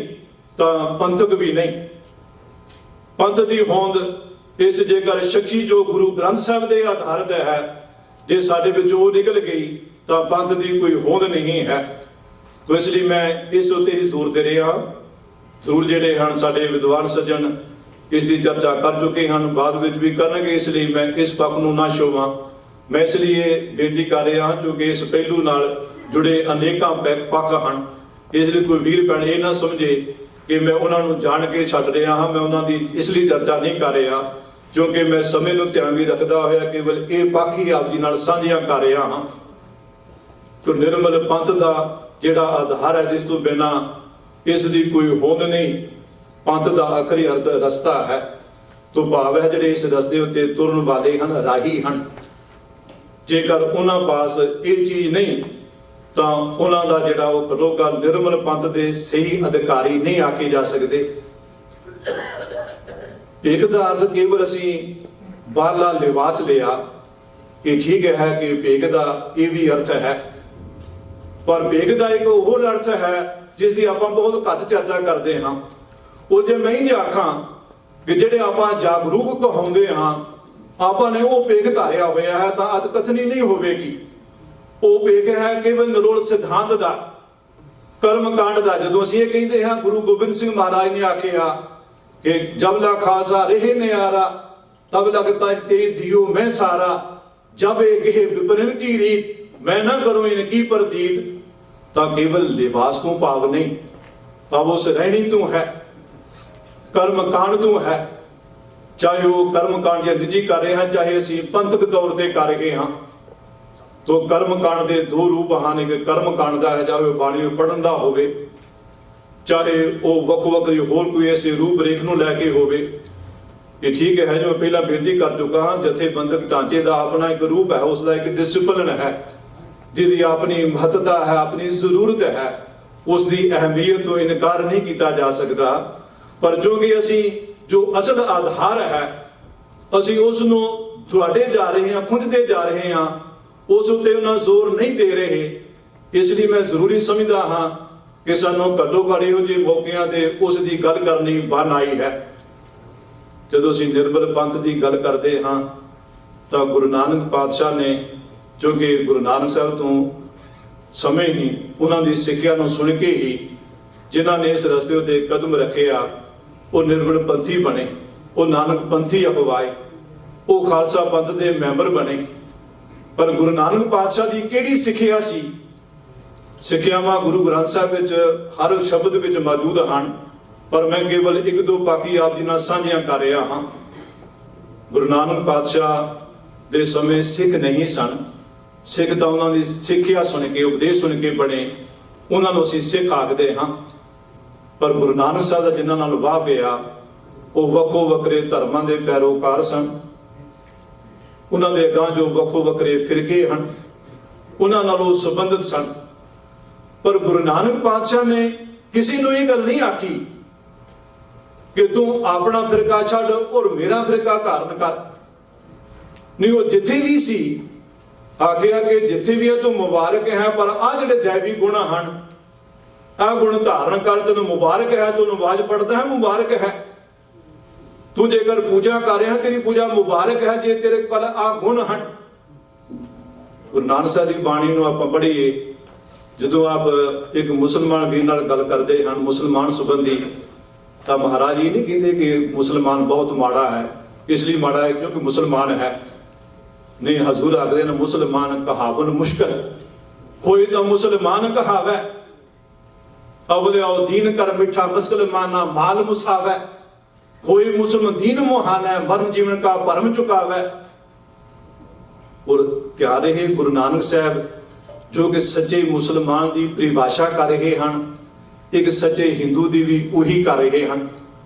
तो पंथक भी नहीं। पंथ की होंद इस जेकर शख्सी जो गुरु ग्रंथ साहब के आधारित है, जे साडे विच वो निकल गई तो पंथ की कोई होंद नहीं है। तो इसलिए मैं इस उत्ते ही जोर दे रहा। जरूर जेडे हैं साडे विद्वान सज्जन इसकी चर्चा कर चुके हैं, बाद में भी करनगे, इसलिए मैं इस पक्ष नूं ना छोवां। मैं इसलिए बेनती कर रहा हाँ क्योंकि इस पहलू नाल जुड़े अनेकां पक्ष हैं, इसलिए कोई वीर भैन ये ना समझे कि मैं उन्होंने जान के छड्ड रहा हाँ। मैं उन्होंने इसलिए चर्चा नहीं कर रहा क्योंकि मैं समय नूं ध्यान भी रखता होया केवल ये पक्ष ही आप जी नाल साझियां कर रहा हाँ। तो निर्मल पंथ का जिहड़ा आधार है जिस तो बिना इसकी कोई होंद नहीं, पंथ का आखिरी अर्थ रस्ता है। तो भाव है जिहड़े इस रस्ते उत्ते तुरन वाले हैं राही हैं, जेकर उन्हां पास ये चीज़ नहीं तो उन्हां दा जिहड़ा वो घटोगा निर्मल पंथ के सही अधिकारी नहीं आके जा सकते। एक दा अर्थ केवल असीं बाहरला लिबास लिया, ये ठीक है कि भेग का ये भी अर्थ है, पर भेग का एक होर अर्थ है जिसकी आप बहुत घट चर्चा करते हैं। वो जो मैं ही आखा कि जेडे आप जागरूक कहाते हाँ आपने वो भेग धारिया हुआ है तो अज कथनी नहीं होगी। वो भेग है केवल निरोल सिद्धांत का, कर्म कांड का। जो असीं कहते हैं गुरु गोबिंद सिंह महाराज ने आखिया कि जब ला खालसा रहे न्यारा तब लगता ते दियो मैं सारा, जब एक विपरीत की रीत मैं ना करूं इनकी प्रतीत। ਤਾਂ ਕੇਵਲ ਲਿਬਾਸ ਤੋਂ ਭਾਵ ਨਹੀਂ, ਭਾਵ ਉਸ ਰਹਿਣੀ ਤੋਂ ਹੈ, ਕਰਮ ਕਾਂਡ ਤੋਂ ਹੈ। ਚਾਹੇ ਉਹ ਕਰਮ ਕਾਂਡ ਜਾਂ ਨਿੱਜੀ ਕਰ ਰਹੇ ਹਾਂ, ਚਾਹੇ ਅਸੀਂ ਪੰਥਕ ਤੌਰ ਤੇ ਕਰ ਰਹੇ ਹਾਂ, ਤੋ ਕਰਮ ਕਾਂਡ ਦੇ ਦੋ ਰੂਪ ਹਨ। ਇੱਕ ਕਰਮ ਕਾਂਡ ਦਾ ਹੈ, ਚਾਹੇ ਬਾਣੀ ਨੂੰ ਪੜ੍ਹਨ ਦਾ ਹੋਵੇ, ਚਾਹੇ ਉਹ ਵੱਖ-ਵੱਖ ਹੋਰ ਕੋਈ ਐਸੇ ਰੂਪ ਰੇਖ ਨੂੰ ਲੈ ਕੇ ਹੋਵੇ। ਇਹ ਠੀਕ ਹੈ, ਜੋ ਮੈਂ ਪਹਿਲਾਂ ਬੇਨਤੀ ਕਰ ਚੁੱਕਾ ਹਾਂ, ਜਥੇਬੰਦਕ ਢਾਂਚੇ ਦਾ ਆਪਣਾ ਇੱਕ ਰੂਪ ਹੈ, ਉਸ ਦਾ ਇੱਕ ਡਿਸਪਲਿਨ ਹੈ, ਜਿਹਦੀ ਆਪਣੀ ਮਹੱਤਤਾ ਹੈ, ਆਪਣੀ ਜ਼ਰੂਰਤ ਹੈ, ਉਸ ਦੀ ਅਹਿਮੀਅਤ ਤੋਂ ਇਨਕਾਰ ਨਹੀਂ ਕੀਤਾ ਜਾ ਸਕਦਾ। ਪਰ ਜੋ ਕਿ ਅਸੀਂ ਜੋ ਅਸਲ ਆਧਾਰ ਹੈ, ਅਸੀਂ ਉਸ ਨੂੰ ਦੁਹਾੜੇ ਜਾ ਰਹੇ ਹਾਂ, ਖੁੰਝਦੇ ਜਾ ਰਹੇ ਹਾਂ, ਉਸ ਉੱਤੇ ਉਹਨਾਂ ਜ਼ੋਰ ਨਹੀਂ ਦੇ ਰਹੇ। ਇਸ ਲਈ ਮੈਂ ਜ਼ਰੂਰੀ ਸਮਝਦਾ ਹਾਂ ਕਿ ਸਾਨੂੰ ਘੱਟੋ ਘੱਟ ਇਹੋ ਜਿਹੇ ਮੌਕਿਆਂ ਤੇ ਉਸ ਦੀ ਗੱਲ ਕਰਨੀ ਬਣ ਆਈ ਹੈ। ਜਦੋਂ ਅਸੀਂ ਨਿਰਮਲ ਪੰਥ ਦੀ ਗੱਲ ਕਰਦੇ ਹਾਂ ਤਾਂ ਗੁਰੂ ਨਾਨਕ ਪਾਤਸ਼ਾਹ ਨੇ, ਜੋ ਕਿ ਗੁਰੂ ਨਾਨਕ ਸਾਹਿਬ ਤੋਂ ਸਮੇਂ ਹੀ ਉਹਨਾਂ ਦੀ ਸਿੱਖਿਆ ਨੂੰ ਸੁਣ ਕੇ ਹੀ ਜਿਨ੍ਹਾਂ ਨੇ ਇਸ ਰਸਤੇ ਉੱਤੇ ਕਦਮ ਰੱਖਿਆ, ਉਹ ਨਿਰਮਲ ਪੰਥੀ ਬਣੇ, ਉਹ ਨਾਨਕ ਪੰਥੀ ਅਪਵਾਏ, ਉਹ ਖਾਲਸਾ ਪੰਥ ਦੇ ਮੈਂਬਰ ਬਣੇ। ਪਰ ਗੁਰੂ ਨਾਨਕ ਪਾਤਸ਼ਾਹ ਦੀ ਕਿਹੜੀ ਸਿੱਖਿਆ ਸੀ? ਸਿੱਖਿਆਵਾਂ ਗੁਰੂ ਗ੍ਰੰਥ ਸਾਹਿਬ ਵਿੱਚ ਹਰ ਸ਼ਬਦ ਵਿੱਚ ਮੌਜੂਦ ਹਨ, ਪਰ ਮੈਂ ਕੇਵਲ ਇੱਕ ਦੋ ਬਾਕੀ ਆਪ ਜੀ ਨਾਲ ਸਾਂਝੀਆਂ ਕਰ ਰਿਹਾ ਹਾਂ। ਗੁਰੂ ਨਾਨਕ ਪਾਤਸ਼ਾਹ ਦੇ ਸਮੇਂ ਸਿੱਖ ਨਹੀਂ ਸਨ। ਸਿੱਖ ਤਾਂ ਉਹਨਾਂ ਦੀ ਸਿੱਖਿਆ ਸੁਣ ਕੇ, ਉਪਦੇਸ਼ ਸੁਣ ਕੇ ਬਣੇ, ਉਹਨਾਂ ਨੂੰ ਅਸੀਂ ਸਿੱਖ ਆਖਦੇ ਹਾਂ। ਪਰ ਗੁਰੂ ਨਾਨਕ ਸਾਹਿਬ ਦਾ ਜਿਨ੍ਹਾਂ ਨਾਲ ਵਾਹ ਪਿਆ, ਉਹ ਵੱਖੋ ਵੱਖਰੇ ਧਰਮਾਂ ਦੇ ਪੈਰੋਕਾਰ ਸਨ। ਉਹਨਾਂ ਦੇ ਅਗਾਂਹ ਜੋ ਵੱਖੋ ਵੱਖਰੇ ਫਿਰਕੇ ਹਨ, ਉਹਨਾਂ ਨਾਲ ਉਹ ਸੰਬੰਧਿਤ ਸਨ। ਪਰ ਗੁਰੂ ਨਾਨਕ ਪਾਤਸ਼ਾਹ ਨੇ ਕਿਸੇ ਨੂੰ ਇਹ ਗੱਲ ਨਹੀਂ ਆਖੀ ਕਿ ਤੂੰ ਆਪਣਾ ਫਿਰਕਾ ਛੱਡ ਔਰ ਮੇਰਾ ਫਿਰਕਾ ਧਾਰਨ ਕਰ। ਨਹੀਂ, ਉਹ ਜਿੱਥੇ ਵੀ ਸੀ ਆਖਿਆ ਕਿ ਜਿੱਥੇ ਵੀ ਹੈ ਤੂੰ ਮੁਬਾਰਕ ਹੈ, ਪਰ ਆਹ ਜਿਹੜੇ ਦੈਵੀ ਗੁਣ ਹਨ, ਆਹ ਗੁਣ ਧਾਰਨ ਕਰ, ਤੈਨੂੰ ਮੁਬਾਰਕ ਹੈ। ਤੂੰ ਨਮਾਜ਼ ਪੜ੍ਹਦਾ ਹੈ, ਮੁਬਾਰਕ ਹੈ। ਤੂੰ ਜੇਕਰ ਪੂਜਾ ਕਰ ਰਿਹਾ, ਤੇਰੀ ਪੂਜਾ ਮੁਬਾਰਕ ਹੈ, ਜੇ ਤੇਰੇ ਕੋਲ ਆਹ ਗੁਣ ਹਨ। ਗੁਰੂ ਨਾਨਕ ਸਾਹਿਬ ਦੀ ਬਾਣੀ ਨੂੰ ਆਪਾਂ ਪੜ੍ਹੀਏ, ਜਦੋਂ ਆਪ ਇੱਕ ਮੁਸਲਮਾਨ ਵੀਰ ਨਾਲ ਗੱਲ ਕਰਦੇ ਹਨ ਮੁਸਲਮਾਨ ਸੰਬੰਧੀ, ਤਾਂ ਮਹਾਰਾਜ ਇਹ ਨਹੀਂ ਕਹਿੰਦੇ ਕਿ ਮੁਸਲਮਾਨ ਬਹੁਤ ਮਾੜਾ ਹੈ, ਇਸ ਲਈ ਮਾੜਾ ਹੈ ਕਿਉਂਕਿ ਮੁਸਲਮਾਨ ਹੈ। ਨਹੀਂ, ਹਜ਼ੂਰ ਆਖਦੇ ਨੇ ਮੁਸਲਮਾਨ ਕਹਾਵਨ ਮੁਸ਼ਕਲ ਹੋਏ ਤਾਂ ਮੁਸਲਮਾਨ ਕਹਾਵੈ, ਅਵਲਿਆਉ ਦੀਨ ਕਰ ਮਿੱਠਾ ਮੁਸਲਮਾਨਾ ਮਾਲ ਮੁਸਾਵੈ, ਹੋਏ ਮੁਸਲਮਾਨ ਦੀਨ ਮੁਹਾਨੈ ਮਰਨ ਜੀਵਨ ਕਾ ਭਰਮ ਚੁਕਾਵੈ। ਔਰ ਧਿਆਨ ਰਹੇ ਗੁਰੂ ਨਾਨਕ ਸਾਹਿਬ ਜੋ ਕਿ ਸੱਚੇ ਮੁਸਲਮਾਨ ਦੀ ਪਰਿਭਾਸ਼ਾ ਕਰ ਰਹੇ ਹਨ, ਇੱਕ ਸੱਚੇ ਹਿੰਦੂ ਦੀ ਵੀ ਉਹੀ ਕਰ ਰਹੇ ਹਨ।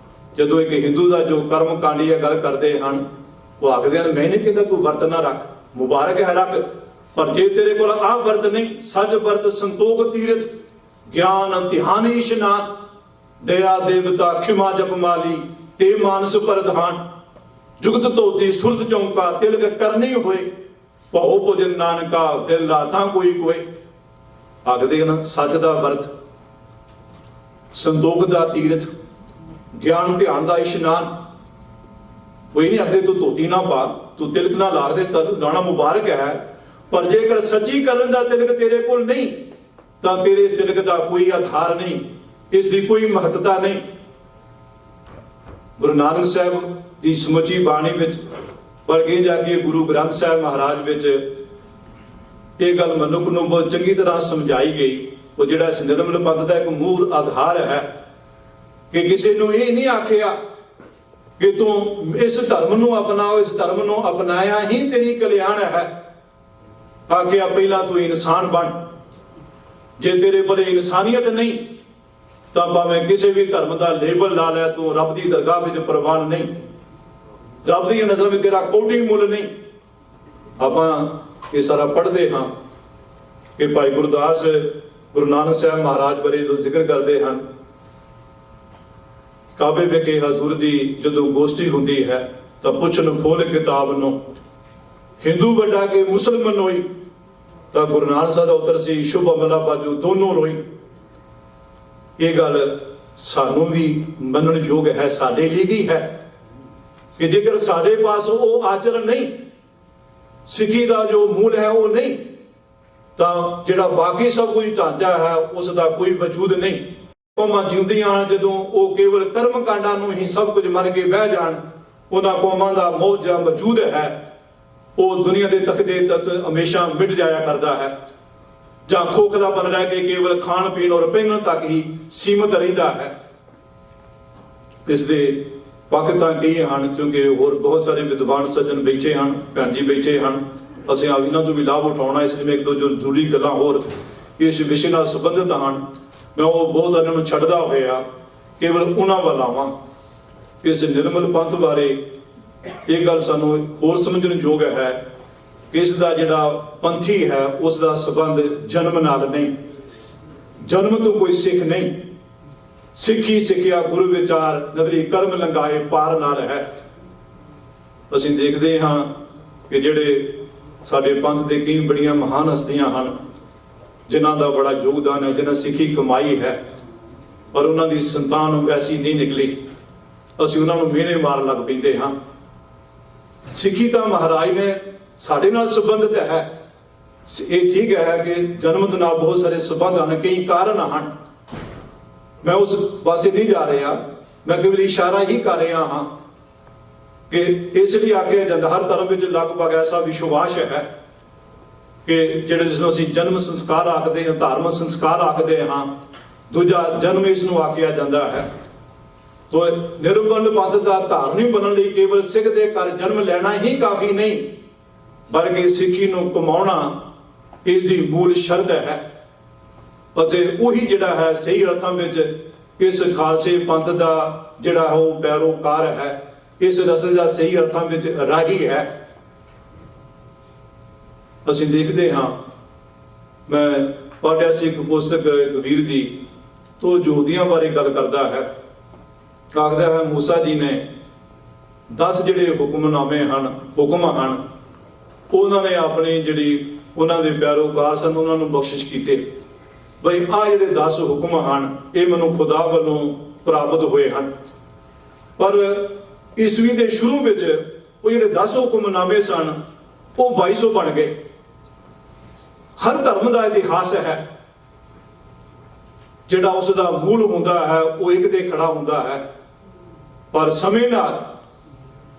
ਜਦੋਂ ਇੱਕ ਹਿੰਦੂ ਦਾ ਜੋ ਕਰਮ ਕਾਂਡੀ ਗੱਲ ਕਰਦੇ ਹਨ, ਉਹ ਆਖਦੇ ਹਨ ਮੈਂ ਨਹੀਂ ਕਹਿੰਦਾ ਤੂੰ ਵਰਤ ਨਾ ਰੱਖ, ਮੁਬਾਰਕ ਹੈ ਰੱਖ, ਪਰ ਜੇ ਤੇਰੇ ਕੋਲ ਆਹ ਵਰਤ ਨਹੀਂ, ਸੱਚ ਵਰਤ ਸੰਤੋਖ ਤੀਰਥ ਗਿਆਨ ਧਿਆਨ ਇਸ਼ਨਾਨ ਦਇਆ ਦੇਵਤਾ ਖਿਮਾ ਜਪ ਮਾਲੀ ਤੇ ਮਾਨਸ ਪ੍ਰਧਾਨ ਜੁਗਤ ਧੋਤੀ ਸੁਰਤ ਚੌਂਕਾ ਤਿਲਕ ਕਰਨੀ ਹੋਏ ਭਉ ਭੋਜਨ ਨਾਨਕਾ ਦਿਲ ਲਾਥਾਂ ਕੋਈ ਕੋਈ। ਆਖਦੇ ਨਾ ਸੱਚ ਦਾ ਵਰਤ, ਸੰਤੋਖ ਦਾ ਤੀਰਥ, ਗਿਆਨ ਧਿਆਨ ਦਾ ਇਸ਼ਨਾਨ। ਕੋਈ ਨਹੀਂ ਆਖਦੇ ਤੂੰ ਧੋਤੀ ਨਾ ਪਾ, ਤੂੰ ਤਿਲਕ ਨਾ ਲਾ ਦੇ, ਤੈਨੂੰ ਦਾਣਾ ਮੁਬਾਰਕ ਹੈ, ਪਰ ਜੇਕਰ ਸੱਚੀ ਕਰਨ ਦਾ ਤਿਲਕ ਤੇਰੇ ਕੋਲ ਨਹੀਂ ਤਾਂ ਤੇਰੇ ਇਸ ਤਿਲਕ ਦਾ ਕੋਈ ਆਧਾਰ ਨਹੀਂ, ਇਸ ਦੀ ਕੋਈ ਮਹੱਤਤਾ ਨਹੀਂ। ਗੁਰੂ ਨਾਨਕ ਸਾਹਿਬ ਦੀ ਸਮੁੱਚੀ ਬਾਣੀ ਵਿੱਚ ਪਰ ਅੱਗੇ ਜਾ ਕੇ ਗੁਰੂ ਗ੍ਰੰਥ ਸਾਹਿਬ ਮਹਾਰਾਜ ਵਿੱਚ ਇਹ ਗੱਲ ਮਨੁੱਖ ਨੂੰ ਬਹੁਤ ਚੰਗੀ ਤਰ੍ਹਾਂ ਸਮਝਾਈ ਗਈ। ਉਹ ਜਿਹੜਾ ਇਸ ਨਿਰਮਲ ਪੰਥ ਦਾ ਇੱਕ ਮੂਲ ਆਧਾਰ ਹੈ ਕਿ ਕਿਸੇ ਨੂੰ ਇਹ ਨਹੀਂ ਆਖਿਆ ਕਿ ਤੂੰ ਇਸ ਧਰਮ ਨੂੰ ਅਪਣਾਓ, ਇਸ ਧਰਮ ਨੂੰ ਅਪਣਾਇਆ ਹੀ ਤੇਰੀ ਕਲਿਆਣ ਹੈ। ਆਖਿਆ ਪਹਿਲਾਂ ਤੂੰ ਇਨਸਾਨ ਬਣ, ਜੇ ਤੇਰੇ ਕੋਲ ਇਨਸਾਨੀਅਤ ਨਹੀਂ ਤਾਂ ਭਾਵੇਂ ਕਿਸੇ ਵੀ ਧਰਮ ਦਾ ਲੇਬਲ ਲਾ ਲੈ, ਤੂੰ ਰੱਬ ਦੀ ਦਰਗਾਹ ਵਿੱਚ ਪ੍ਰਵਾਨ ਨਹੀਂ, ਰੱਬ ਦੀ ਨਜ਼ਰ ਵਿੱਚ ਤੇਰਾ ਕੋਈ ਮੁੱਲ ਨਹੀਂ। ਆਪਾਂ ਇਹ ਸਾਰਾ ਪੜ੍ਹਦੇ ਹਾਂ ਕਿ ਭਾਈ ਗੁਰਦਾਸ ਗੁਰੂ ਨਾਨਕ ਸਾਹਿਬ ਮਹਾਰਾਜ ਬਾਰੇ ਜਦੋਂ ਜ਼ਿਕਰ ਕਰਦੇ ਹਨ, ਕਾਬੇ ਵਿਖੇ ਹਜ਼ੂਰ ਦੀ ਜਦੋਂ ਗੋਸ਼ਟੀ ਹੁੰਦੀ ਹੈ ਤਾਂ ਪੁੱਛਣ ਫੋਲ ਕਿਤਾਬ ਨੂੰ ਹਿੰਦੂ ਵੱਡਾ ਕੇ ਮੁਸਲਮਾਨ ਹੋਈ, ਤਾਂ ਗੁਰੂ ਨਾਨਕ ਸਾਹਿਬ ਦਾ ਉੱਤਰ ਸੀ ਸ਼ੁਭ ਅਮਲਾ ਬਾਜੂ ਦੋਨੋਂ ਰੋਈ। ਇਹ ਗੱਲ ਸਾਨੂੰ ਵੀ ਮੰਨਣ ਯੋਗ ਹੈ, ਸਾਡੇ ਲਈ ਵੀ ਹੈ ਕਿ ਜੇਕਰ ਸਾਡੇ ਪਾਸ ਉਹ ਆਚਰਨ ਨਹੀਂ, ਸਿੱਖੀ ਦਾ ਜੋ ਮੂਲ ਹੈ ਉਹ ਨਹੀਂ, ਤਾਂ ਜਿਹੜਾ ਬਾਕੀ ਸਭ ਕੁਝ ਢਾਂਚਾ ਹੈ ਉਸ ਦਾ ਕੋਈ ਵਜੂਦ ਨਹੀਂ। ਕੌਮਾਂ ਜਿਉਂਦੀਆਂ ਹਨ ਜਦੋਂ ਉਹ ਕੇਵਲ ਕਰਮ ਕਾਂਡਾਂ ਨੂੰ ਹੀ ਸਭ ਕੁਝ ਮੰਨ ਕੇ ਬਹਿ ਜਾਣ, ਉਹਨਾਂ ਕੌਮਾਂ ਦਾ ਮੌਜਾ ਵਜੂਦ ਹੈ ਉਹ ਦੁਨੀਆ ਦੇ ਤਖਤੇ ਤੱਕ ਹਮੇਸ਼ਾ ਮਿਟ ਜਾਇਆ ਕਰਦਾ ਹੈ। ਜਾਂ ਖੋਖਲਾਪਨ ਰਹਿ ਕੇ ਕੇਵਲ ਖਾਣ ਪੀਣ ਔਰ ਪਹਿਨਣ ਤੱਕ ਹੀ ਸੀਮਤ ਰਹਿੰਦਾ ਹੈ। ਇਸ ਦੇ ਪੱਖ ਤਾਂ ਕਈ ਹਨ, ਕਿਉਂਕਿ ਹੋਰ ਬਹੁਤ ਸਾਰੇ ਵਿਦਵਾਨ ਸੱਜਣ ਬੈਠੇ ਹਨ, ਭੈਣ ਜੀ ਬੈਠੇ ਹਨ। ਅਸੀਂ ਇਹਨਾਂ ਤੋਂ ਵੀ ਲਾਭ ਉਠਾਉਣਾ, ਇਸ ਲਈ ਇੱਕ ਦੋ ਜੋ ਜ਼ਰੂਰੀ ਗੱਲਾਂ ਹੋਰ ਇਸ ਵਿਸ਼ੇ ਨਾਲ ਸੰਬੰਧਿਤ ਹਨ, ਮੈਂ ਉਹ ਬਹੁਤ ਸਾਰਿਆਂ ਨੂੰ ਛੱਡਦਾ ਹੋਇਆ ਕੇਵਲ ਉਹਨਾਂ ਵੱਲ ਆਵਾਂ। ਇਸ ਨਿਰਮਲ ਪੰਥ ਬਾਰੇ ਇਹ ਗੱਲ ਸਾਨੂੰ ਹੋਰ ਸਮਝਣ ਯੋਗ ਹੈ ਕਿ ਇਸ ਦਾ ਜਿਹੜਾ ਪੰਥੀ ਹੈ ਉਸ ਦਾ ਸੰਬੰਧ ਜਨਮ ਨਾਲ ਨਹੀਂ, ਜਨਮ ਤੋਂ ਕੋਈ ਸਿੱਖ ਨਹੀਂ। ਸਿੱਖੀ ਸਿੱਖਿਆ ਗੁਰੂ ਵਿਚਾਰ ਨਦਰੀ ਕਰਮ ਲੰਗਾਏ ਪਾਰ ਨਾਲ ਹੈ। ਅਸੀਂ ਦੇਖਦੇ ਹਾਂ ਕਿ ਜਿਹੜੇ ਸਾਡੇ ਪੰਥ ਦੇ ਕਈ ਬੜੀਆਂ ਮਹਾਨ ਹਸਤੀਆਂ ਹਨ ਜਿਨ੍ਹਾਂ ਦਾ ਬੜਾ ਯੋਗਦਾਨ ਹੈ, ਜਿਨ੍ਹਾਂ ਸਿੱਖੀ ਕਮਾਈ ਹੈ, ਪਰ ਉਹਨਾਂ ਦੀ ਸੰਤਾਨ ਵੈਸੀ ਨਹੀਂ ਨਿਕਲੀ। ਅਸੀਂ ਉਹਨਾਂ ਨੂੰ ਮਿਹਣੇ ਮਾਰਨ ਲੱਗ ਪੈਂਦੇ ਹਾਂ। ਸਿੱਖੀ ਤਾਂ ਮਹਾਰਾਜ ਨੇ ਸਾਡੇ ਨਾਲ ਸੰਬੰਧਿਤ ਹੈ। ਇਹ ਠੀਕ ਹੈ ਕਿ ਜਨਮ ਦੇ ਨਾਲ ਬਹੁਤ ਸਾਰੇ ਸੰਬੰਧ ਹਨ, ਕਈ ਕਾਰਨ ਹਨ। ਮੈਂ ਉਸ ਪਾਸੇ ਨਹੀਂ ਜਾ ਰਿਹਾ, ਮੈਂ ਕੇਵਲ ਇਸ਼ਾਰਾ ਹੀ ਕਰ ਰਿਹਾ ਹਾਂ ਕਿ ਇਸ ਲਈ ਆਖਿਆ ਜਾਂਦਾ ਹਰ ਧਰਮ ਵਿੱਚ ਲਗਭਗ ਐਸਾ ਵਿਸ਼ਵਾਸ ਹੈ ਕਿ ਜਿਹੜੇ ਜਿਸਨੂੰ ਅਸੀਂ ਜਨਮ ਸੰਸਕਾਰ ਆਖਦੇ ਹਾਂ, ਧਾਰਮਿਕ ਸੰਸਕਾਰ ਆਖਦੇ ਹਾਂ, ਦੂਜਾ ਜਨਮ ਇਸ ਨੂੰ ਆਖਿਆ ਜਾਂਦਾ ਹੈ। ਤੋ ਨਿਰਮਲ ਪੰਥ ਦਾ ਧਾਰਨੀ ਬਣਨ ਲਈ ਕੇਵਲ ਸਿੱਖ ਦੇ ਘਰ ਜਨਮ ਲੈਣਾ ਹੀ ਕਾਫੀ ਨਹੀਂ, ਬਲਕਿ ਸਿੱਖੀ ਨੂੰ ਕਮਾਉਣਾ ਇਸ ਦੀ ਮੂਲ ਸ਼ਰਤ ਹੈ। ਅਤੇ ਉਹੀ ਜਿਹੜਾ ਹੈ ਸਹੀ ਅਰਥਾਂ ਵਿੱਚ ਇਸ ਖਾਲਸੇ ਪੰਥ ਦਾ ਜਿਹੜਾ ਉਹ ਪੈਰੋਕਾਰ ਹੈ, ਇਸ ਰਸਤੇ ਦਾ ਸਹੀ ਅਰਥਾਂ ਵਿੱਚ ਰਾਹੀ ਹੈ। ਅਸੀਂ ਦੇਖਦੇ ਹਾਂ, ਮੈਂ ਪੜ੍ਹਿਆ ਸੀ ਇੱਕ ਪੁਸਤਕ ਕਬੀਰ ਦੀ, ਤੋਂ ਯਹੂਦੀਆਂ ਬਾਰੇ ਗੱਲ ਕਰਦਾ ਹੈ। ਆਖਦਾ ਹੈ ਮੂਸਾ ਜੀ ਨੇ 10 ਜਿਹੜੇ ਹੁਕਮਨਾਮੇ ਹਨ, ਹੁਕਮ ਹਨ, ਉਹਨਾਂ ਨੇ ਆਪਣੀ ਜਿਹੜੀ ਉਹਨਾਂ ਦੇ ਪੈਰੋਕਾਰ ਸਨ ਉਹਨਾਂ ਨੂੰ ਬਖਸ਼ਿਸ਼ ਕੀਤੇ ਬਈ ਆਹ ਜਿਹੜੇ 10 ਹੁਕਮ ਹਨ ਇਹ ਮੈਨੂੰ ਖੁਦਾ ਵੱਲੋਂ ਪ੍ਰਾਪਤ ਹੋਏ ਹਨ। ਪਰ ਈਸਵੀ ਦੇ ਸ਼ੁਰੂ ਵਿੱਚ ਉਹ ਜਿਹੜੇ 10 ਹੁਕਮਨਾਮੇ ਸਨ ਉਹ 2200 ਬਣ ਗਏ। ਹਰ ਧਰਮ ਦਾ ਇਤਿਹਾਸ ਹੈ, ਜਿਹੜਾ ਉਸ ਦਾ ਮੂਲ ਹੁੰਦਾ ਹੈ ਉਹ ਇੱਕ ਤੇ ਖੜਾ ਹੁੰਦਾ ਹੈ, ਪਰ ਸਮੇਂ ਨਾਲ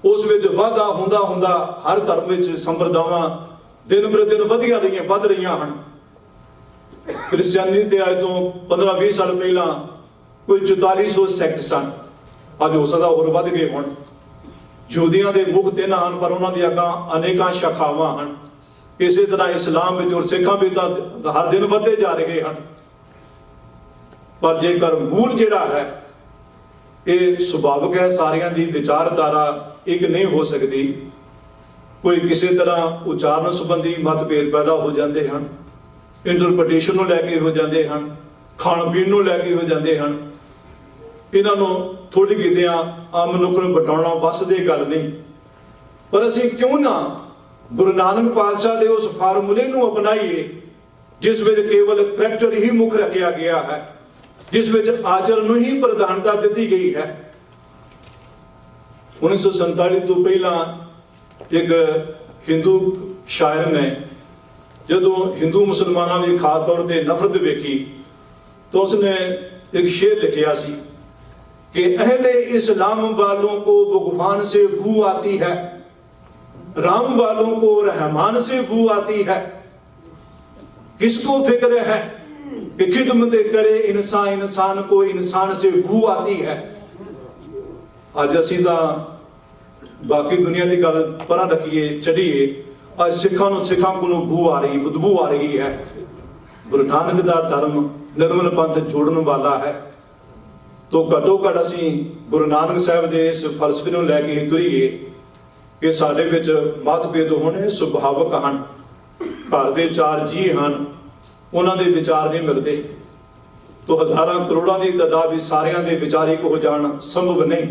ਉਸ ਵਿੱਚ ਵਾਧਾ ਹੁੰਦਾ ਹੁੰਦਾ ਹਰ ਧਰਮ ਵਿੱਚ ਸੰਪਰਦਾਵਾਂ ਦਿਨ ਬਰ ਦਿਨ ਵੱਧ ਰਹੀਆਂ ਹਨ। ਕ੍ਰਿਸਚੀਅਨਿਟੀ ਦੇ ਅੱਜ ਤੋਂ 15-20 ਸਾਲ ਪਹਿਲਾਂ ਕੋਈ 4400 ਸੈਕਟ ਸਨ, ਅੱਜ ਹੋ ਸਕਦਾ ਹੋਰ ਵੱਧ ਗਏ ਹੋਣ। ਯਹੂਦੀਆਂ ਦੇ ਮੁੱਖ 3 ਹਨ, ਪਰ ਉਹਨਾਂ ਦੀਆਂ ਅੱਗੇ ਅਨੇਕਾਂ ਸ਼ਾਖਾਵਾਂ ਹਨ। ਇਸੇ ਤਰ੍ਹਾਂ ਇਸਲਾਮ ਵਿੱਚ ਔਰ ਸਿੱਖਾਂ ਵਿੱਚ ਤਾਂ ਹਰ ਦਿਨ ਵੱਧਦੇ ਜਾ ਰਹੇ ਹਨ। ਪਰ ਜੇਕਰ ਮੂਲ ਜਿਹੜਾ ਹੈ ਇਹ ਸੁਭਾਵਿਕ ਹੈ, ਸਾਰਿਆਂ ਦੀ ਵਿਚਾਰਧਾਰਾ ਇੱਕ ਨਹੀਂ ਹੋ ਸਕਦੀ। ਕੋਈ ਕਿਸੇ ਤਰ੍ਹਾਂ ਉਚਾਰਨ ਸੰਬੰਧੀ ਮਤਭੇਦ ਪੈਦਾ ਹੋ ਜਾਂਦੇ ਹਨ, ਇੰਟਰਪ੍ਰੀਟੇਸ਼ਨ ਨੂੰ ਲੈ ਕੇ ਹੋ ਜਾਂਦੇ ਹਨ, ਖਾਣ ਪੀਣ ਨੂੰ ਲੈ ਕੇ ਹੋ ਜਾਂਦੇ ਹਨ। ਇਹਨਾਂ ਨੂੰ ਥੋੜੀ ਕਿਦਿਆਂ ਆਮ ਮਨੁੱਖ ਨੂੰ ਬਟਾਉਣਾ ਵੱਸ ਦੀ ਗੱਲ ਨਹੀਂ। ਪਰ ਅਸੀਂ ਕਿਉਂ ਨਾ ਗੁਰੂ ਨਾਨਕ ਪਾਤਸ਼ਾਹ ਦੇ ਉਸ ਫਾਰਮੂਲੇ ਨੂੰ ਅਪਣਾਈਏ ਜਿਸ ਵਿੱਚ ਕੇਵਲ ਕਰੈਕਟਰ ਹੀ ਮੁੱਖ ਰੱਖਿਆ ਗਿਆ ਹੈ, ਜਿਸ ਵਿੱਚ ਆਚਰਨ ਨੂੰ ਹੀ ਪ੍ਰਧਾਨਤਾ ਦਿੱਤੀ ਗਈ ਹੈ। 1947 ਤੋਂ ਪਹਿਲਾਂ ਇੱਕ ਹਿੰਦੂ ਸ਼ਾਇਰ ਨੇ ਜਦੋਂ ਹਿੰਦੂ ਮੁਸਲਮਾਨਾਂ ਦੀ ਖਾਸ ਤੌਰ ਤੇ ਨਫ਼ਰਤ ਵੇਖੀ ਤਾਂ ਉਸਨੇ एक शेर लिखा सी कि अहले इस्लाम वालों को भगवान से बू आती है, राम वालों को रहमान से बू आती है। किसको फिक्र है कि खिदमत करे इंसान, इंसान को इंसान से बू आती है। आज असीं तां बाकी दुनिया की गल परां रखिए चढ़िए, आज सिखां नूं सिखां कोलों बू आ रही, बदबू आ रही है। गुरु नानक दा धर्म निर्मल पंथ जोड़न वाला है, तो घटो घट असीं गुरु नानक साहब दे इस फलसफे नूं लै के तुरीए कि साडे विच मतभेद होने सुभाविक हन। घर दे 4 जी हन, उन्हां दे विचार नहीं मिलते, तो हज़ारां करोड़ां दी तादाद विच सारियां दे विचार एक हो जाण संभव नहीं।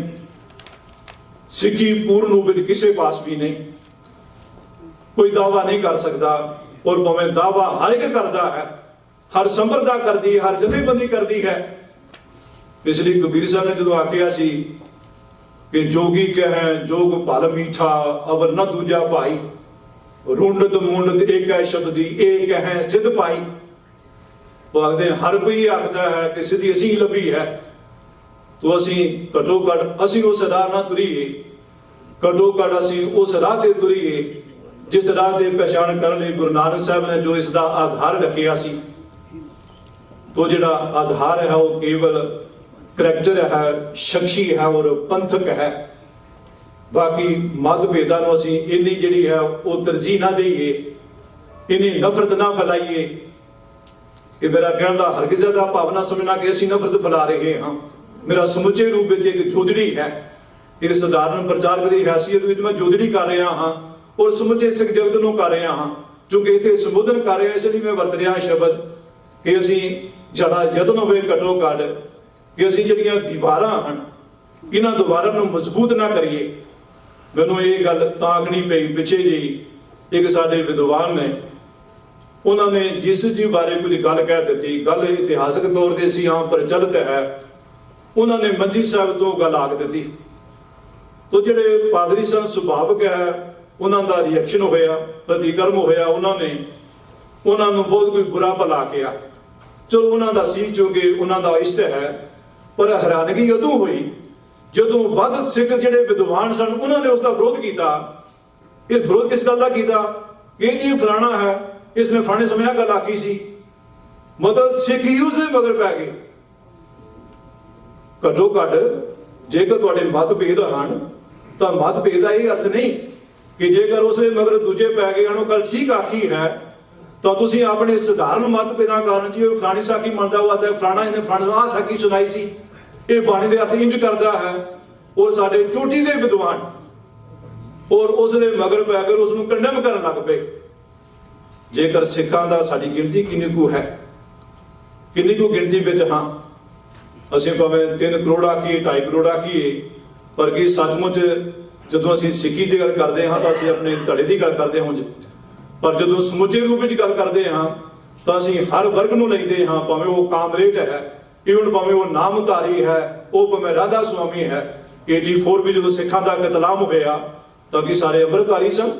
सिक्खी पूर्ण रूप विच किसी पास भी नहीं, कोई दावा नहीं कर सकता, और भावें दावा हर एक करता है, हर संप्रदा करती है, हर जथेबंदी करती है। इसलिए कबीर साहब ने जो आख्या सी कि जोगी कहे जोग भल मीठा अवर न दूजा भाई, रुंडत मुंडत एक है शब्दी एक है सिद्ध पाई। वो आखते हर कोई आखता है कि सिद्धि असी लभी है, तो असी घटो घट असी उस राह ना तुरीए, घटो घट असी उस राह ते तुरीए ਜਿਸ ਰਾਹ ਦੀ ਪਛਾਣ ਕਰਨ ਲਈ ਗੁਰੂ ਨਾਨਕ ਸਾਹਿਬ ਨੇ ਜੋ ਇਸ ਦਾ ਆਧਾਰ ਰੱਖਿਆ ਸੀ, तो ਜਿਹੜਾ ਆਧਾਰ ਹੈ ਉਹ ਕੇਵਲ ਕਰੈਕਟਰ ਹੈ, ਸ਼ਖਸੀ ਹੈ ਔਰ ਪੰਥਕ ਹੈ। ਬਾਕੀ ਮਤਭੇਦਾਂ ਨੂੰ ਅਸੀਂ ਇੰਨੀ ਜਿਹੜੀ ਹੈ ਉਹ ਤਰਜੀਹ ਨਾ ਦੇਈਏ, ਇੰਨੀ ਨਫ਼ਰਤ ਨਾ ਫੈਲਾਈਏ। ਇਹ ਮੇਰਾ ਕਹਿਣ ਦਾ ਹਰਗਿਜ਼ ਦਾ ਭਾਵਨਾ ਸਮਝਣਾ ਕਿ ਅਸੀਂ ਨਫ਼ਰਤ ਫੈਲਾ ਰਹੇ ਹਾਂ। ਮੇਰਾ ਸਮੁੱਚੇ ਰੂਪ ਵਿੱਚ ਇੱਕ ਜੋਦੜੀ ਹੈ। ਇਹ ਸਧਾਰਨ ਪ੍ਰਚਾਰਕ ਦੀ ਹੈਸੀਅਤ ਵਿੱਚ ਮੈਂ ਜੋਦੜੀ ਕਰ ਰਿਹਾ ਹਾਂ ਔਰ ਸਮੁੱਚੇ ਸਿੱਖ ਜਗਤ ਨੂੰ ਕਰ ਰਿਹਾ ਹਾਂ। ਕਿਉਂਕਿ ਇੱਥੇ ਸੰਬੋਧਨ ਕਰ ਰਿਹਾ, ਇਸ ਲਈ ਮੈਂ ਵਰਤ ਰਿਹਾ ਸ਼ਬਦ ਕਿ ਅਸੀਂ ਜ਼ਿਆਦਾ ਯਤਨ ਹੋਵੇ ਘੱਟੋ ਘੱਟ ਕਿ ਅਸੀਂ ਜਿਹੜੀਆਂ ਦੀਵਾਰਾਂ ਹਨ ਇਹਨਾਂ ਦੀਵਾਰਾਂ ਨੂੰ ਮਜ਼ਬੂਤ ਨਾ ਕਰੀਏ। ਮੈਨੂੰ ਇਹ ਗੱਲ ਤਾਂ ਆਖਣੀ ਪਈ, ਪਿੱਛੇ ਜਿਹੀ ਇੱਕ ਸਾਡੇ ਵਿਦਵਾਨ ਨੇ, ਉਹਨਾਂ ਨੇ ਜਿਸ ਜੀ ਬਾਰੇ ਕੁਝ ਗੱਲ ਕਹਿ ਦਿੱਤੀ, ਗੱਲ ਇਤਿਹਾਸਕ ਤੌਰ ਤੇ ਸੀ ਆਮ ਪ੍ਰਚਲਿਤ ਹੈ। ਉਹਨਾਂ ਨੇ ਮੰਜੀ ਸਾਹਿਬ ਤੋਂ ਗੱਲ ਆਖ ਦਿੱਤੀ, ਤੋ ਜਿਹੜੇ ਪਾਦਰੀ ਸਨ ਸੁਭਾਵਕ ਹੈ ਉਹਨਾਂ ਦਾ ਰਿਐਕਸ਼ਨ ਹੋਇਆ, ਪ੍ਰਤੀਕਰਮ ਹੋਇਆ। ਉਹਨਾਂ ਨੂੰ ਬਹੁਤ ਕੋਈ ਬੁਰਾ ਭਲਾ ਕਿਹਾ। ਚਲੋ ਉਹਨਾਂ ਦਾ ਸੀ, ਕਿਉਂਕਿ ਉਹਨਾਂ ਦਾ ਇਸ਼ਟ ਹੈ। ਪਰ ਹੈਰਾਨਗੀ ਉਦੋਂ ਹੋਈ ਜਦੋਂ ਵੱਧ ਸਿੱਖ ਜਿਹੜੇ ਵਿਦਵਾਨ ਸਨ ਉਹਨਾਂ ਨੇ ਉਸ ਦਾ ਵਿਰੋਧ ਕੀਤਾ। ਇਹ ਵਿਰੋਧ ਕਿਸ ਗੱਲ ਦਾ ਕੀਤਾ? ਇਹ ਜੀ ਫਲਾਣਾ ਹੈ, ਇਸਨੇ ਫਲਾਣੇ ਸਮੇਂ ਗੱਲ ਆਖੀ ਸੀ। ਮਤਲਬ ਸਿੱਖ ਹੀ ਉਸਦੇ ਮਗਰ ਪੈ ਗਏ। ਘੱਟੋ ਘੱਟ ਜੇਕਰ ਤੁਹਾਡੇ ਮਤਭੇਦ ਹਨ ਤਾਂ ਮਤਭੇਦ ਦਾ ਇਹ ਅਰਥ ਨਹੀਂ ਕਿ ਜੇਕਰ ਉਸਦੇ ਮਗਰ ਦੂਜੇ ਪੈ ਗਏ ਹਨ ਉਹ ਗੱਲ ਠੀਕ ਆਖੀ ਹੈ ਤਾਂ ਤੁਸੀਂ ਆਪਣੇ ਸਧਾਰਨ ਮਤਭੇਦਾਂ ਕਾਰਨ ਜੀ ਉਹ ਫਲਾਣੀ ਸਾਖੀ ਮੰਨਦਾ ਹੋਇਆ ਤੇ ਫਲਾਣਾ ਇਹਨੇ ਫਲਾਣਾ ਆਹ ਸਾਖੀ ਸੁਣਾਈ ਸੀ, ਇਹ ਬਾਣੀ ਦੇ ਅਰਥ ਇੰਜ ਕਰਦਾ ਹੈ। ਔਰ ਸਾਡੇ ਚੋਟੀ ਦੇ ਵਿਦਵਾਨ ਔਰ ਉਸ ਦੇ ਮਗਰ ਪੈ ਕੇ ਉਸ ਨੂੰ ਕੰਡੈਮ ਕਰਨ ਲੱਗ ਪਏ। ਜੇਕਰ ਸਿੱਖਾਂ ਦਾ ਸਾਡੀ ਗਿਣਤੀ ਕਿੰਨੀ ਕੁ ਹੈ, ਕਿੰਨੀ ਕੁ ਗਿਣਤੀ ਵਿੱਚ ਹਾਂ ਅਸੀਂ ਭਾਵੇਂ 3 ਕਰੋੜ ਆਖੀਏ 2.5 ਕਰੋੜ ਆਖੀਏ, ਪਰ ਕੀ ਸੱਚਮੁੱਚ ਜਦੋਂ ਅਸੀਂ ਸਿੱਖੀ ਦੀ ਗੱਲ ਕਰਦੇ ਹਾਂ ਤਾਂ ਅਸੀਂ ਆਪਣੇ ਧੜੇ ਦੀ ਗੱਲ ਕਰਦੇ ਹਾਂ। ਪਰ ਜਦੋਂ ਸਮੁੱਚੇ ਰੂਪ ਵਿੱਚ ਗੱਲ ਕਰਦੇ ਹਾਂ ਤਾਂ ਅਸੀਂ ਹਰ ਵਰਗ ਨੂੰ ਲੈਂਦੇ ਹਾਂ, ਭਾਵੇਂ ਉਹ ਕਾਮਰੇਡ ਹੈ, ਈਵਨ ਭਾਵੇਂ ਉਹ ਨਾਮਧਾਰੀ ਹੈ, ਉਹ ਭਾਵੇਂ ਰਾਧਾ ਸੁਆਮੀ ਹੈ। 84 ਵੀ ਜਦੋਂ ਸਿੱਖਾਂ ਦਾ ਕਤਲਾਮ ਹੋਇਆ ਤਾਂ ਕਿ ਸਾਰੇ ਅੰਮ੍ਰਿਤਧਾਰੀ ਸਨ।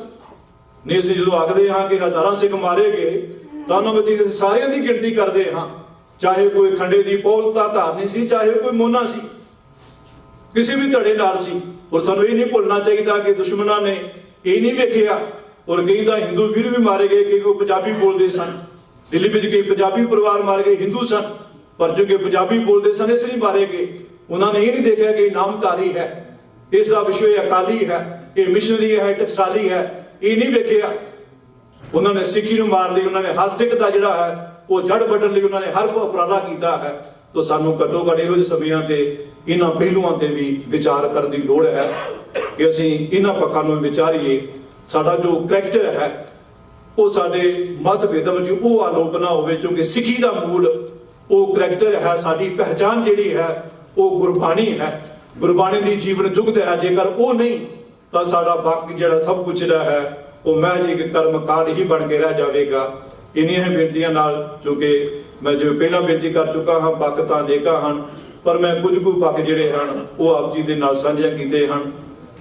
ਨਹੀਂ ਅਸੀਂ ਜਦੋਂ ਆਖਦੇ ਹਾਂ ਕਿ ਹਜ਼ਾਰਾਂ ਸਿੱਖ ਮਾਰੇ ਗਏ ਤਾਂ ਉਹਨਾਂ ਵਿੱਚ ਅਸੀਂ ਸਾਰਿਆਂ ਦੀ ਗਿਣਤੀ ਕਰਦੇ ਹਾਂ, ਚਾਹੇ ਕੋਈ ਖੰਡੇ ਦੀ ਪੌਲਤਾ ਧਾਰਨੀ ਸੀ, ਚਾਹੇ ਕੋਈ ਮੋਨਾ ਸੀ, ਕਿਸੇ ਵੀ ਧੜੇ ਨਾਲ ਸੀ। ਔਰ ਸਾਨੂੰ ਇਹ ਨਹੀਂ ਭੁੱਲਣਾ ਚਾਹੀਦਾ ਕਿ ਦੁਸ਼ਮਣਾਂ ਨੇ ਇਹ ਨਹੀਂ ਵੇਖਿਆ ਔਰ ਕਈ ਤਾਂ ਹਿੰਦੂ ਵੀਰ ਵੀ ਮਾਰੇ ਗਏ ਕਿ ਉਹ ਪੰਜਾਬੀ ਬੋਲਦੇ ਸਨ। ਦਿੱਲੀ ਵਿੱਚ ਕਈ ਪੰਜਾਬੀ ਪਰਿਵਾਰ ਮਾਰੇ ਗਏ, ਹਿੰਦੂ ਸਨ, ਪਰ ਜੋ ਕਿ ਪੰਜਾਬੀ ਬੋਲਦੇ ਸਨ ਇਸ ਲਈ ਮਾਰੇ ਗਏ। ਉਹਨਾਂ ਨੇ ਇਹ ਨਹੀਂ ਦੇਖਿਆ ਕਿ ਨਾਮਧਾਰੀ ਹੈ, ਇਸ ਦਾ ਵਿਸ਼ੇ ਅਕਾਲੀ ਹੈ, ਇਹ ਮਿਸ਼ਨਰੀ ਹੈ, ਟਕਸਾਲੀ ਹੈ, ਇਹ ਨਹੀਂ ਵੇਖਿਆ। ਉਹਨਾਂ ਨੇ ਸਿੱਖੀ ਨੂੰ ਮਾਰ ਲਈ, ਉਹਨਾਂ ਨੇ ਹਰ ਸਿੱਖ ਦਾ ਜਿਹੜਾ ਹੈ ਉਹ ਜੜ ਵੱਢਣ ਲਈ ਉਹਨਾਂ ਨੇ ਹਰ ਉਪਰਾਲਾ ਕੀਤਾ ਹੈ। ਤਾਂ ਸਾਨੂੰ ਘੱਟੋ ਘੱਟ ਇਹੋ ਜਿਹੇ ਸਮਿਆਂ ਤੇ ਇਹਨਾਂ ਪਹਿਲੂਆਂ ਤੇ ਵੀ ਵਿਚਾਰ ਕਰਨ ਦੀ ਲੋੜ ਹੈ ਕਿ ਅਸੀਂ ਇਹਨਾਂ ਪੱਖਾਂ ਨੂੰ ਵਿਚਾਰੀਏ। ਸਾਡਾ ਜੋ ਕਰੈਕਟਰ ਹੈ ਉਹ ਸਾਡੇ ਮਤਭੇਦਾਂ ਵਿੱਚ ਉਹ ਆਲੋਪ ਨਾ ਹੋਵੇ, ਕਿਉਂਕਿ ਸਿੱਖੀ ਦਾ ਮੂਲ ਉਹ ਕਰੈਕਟਰ ਹੈ। ਸਾਡੀ ਪਹਿਚਾਨ ਜਿਹੜੀ ਹੈ ਉਹ ਗੁਰਬਾਣੀ ਹੈ, ਗੁਰਬਾਣੀ ਦੀ ਜੀਵਨ ਜੁਗਤ ਹੈ। ਜੇਕਰ ਉਹ ਨਹੀਂ ਤਾਂ ਸਾਡਾ ਬਾਕੀ ਜਿਹੜਾ ਸਭ ਕੁਝ ਜਿਹੜਾ ਹੈ ਉਹ ਮਹਿਜ ਇੱਕ ਕਰਮ ਕਾਂਡ ਹੀ ਬਣ ਕੇ ਰਹਿ ਜਾਵੇਗਾ। ਇੰਨੀਆਂ ਬੇਨਤੀਆਂ ਨਾਲ, ਕਿਉਂਕਿ ਮੈਂ ਜਿਵੇਂ ਪਹਿਲਾਂ ਬੇਨਤੀ ਕਰ ਚੁੱਕਾ ਹਾਂ, ਪੱਖ ਤਾਂ ਅਨੇਕਾਂ ਹਨ, ਪਰ ਮੈਂ ਕੁਝ ਕੁ ਪੱਖ ਜਿਹੜੇ ਹਨ ਉਹ ਆਪ ਜੀ ਦੇ ਨਾਲ ਸਾਂਝੇ ਕੀਤੇ ਹਨ।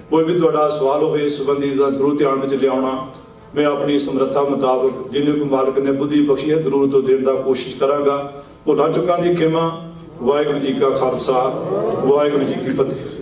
ਕੋਈ ਵੀ ਤੁਹਾਡਾ ਸਵਾਲ ਹੋਵੇ ਇਸ ਸੰਬੰਧੀ ਤਾਂ ਜ਼ਰੂਰ ਧਿਆਨ ਵਿੱਚ ਲਿਆਉਣਾ। ਮੈਂ ਆਪਣੀ ਸਮਰੱਥਾ ਮੁਤਾਬਕ ਜਿੰਨੇ ਕੁ ਮਾਲਕ ਨੇ ਬੁੱਧੀ ਬਖਸ਼ੀ ਹੈ ਜ਼ਰੂਰ ਤੋਂ ਦੇਣ ਦਾ ਕੋਸ਼ਿਸ਼ ਕਰਾਂਗਾ। ਭੁੱਲਾਂ ਚੁੱਕਾਂ ਦੀ ਖਿਮਾ। ਵਾਹਿਗੁਰੂ ਜੀ ਕਾ ਖਾਲਸਾ, ਵਾਹਿਗੁਰੂ ਜੀ ਕੀ ਫਤਿਹ।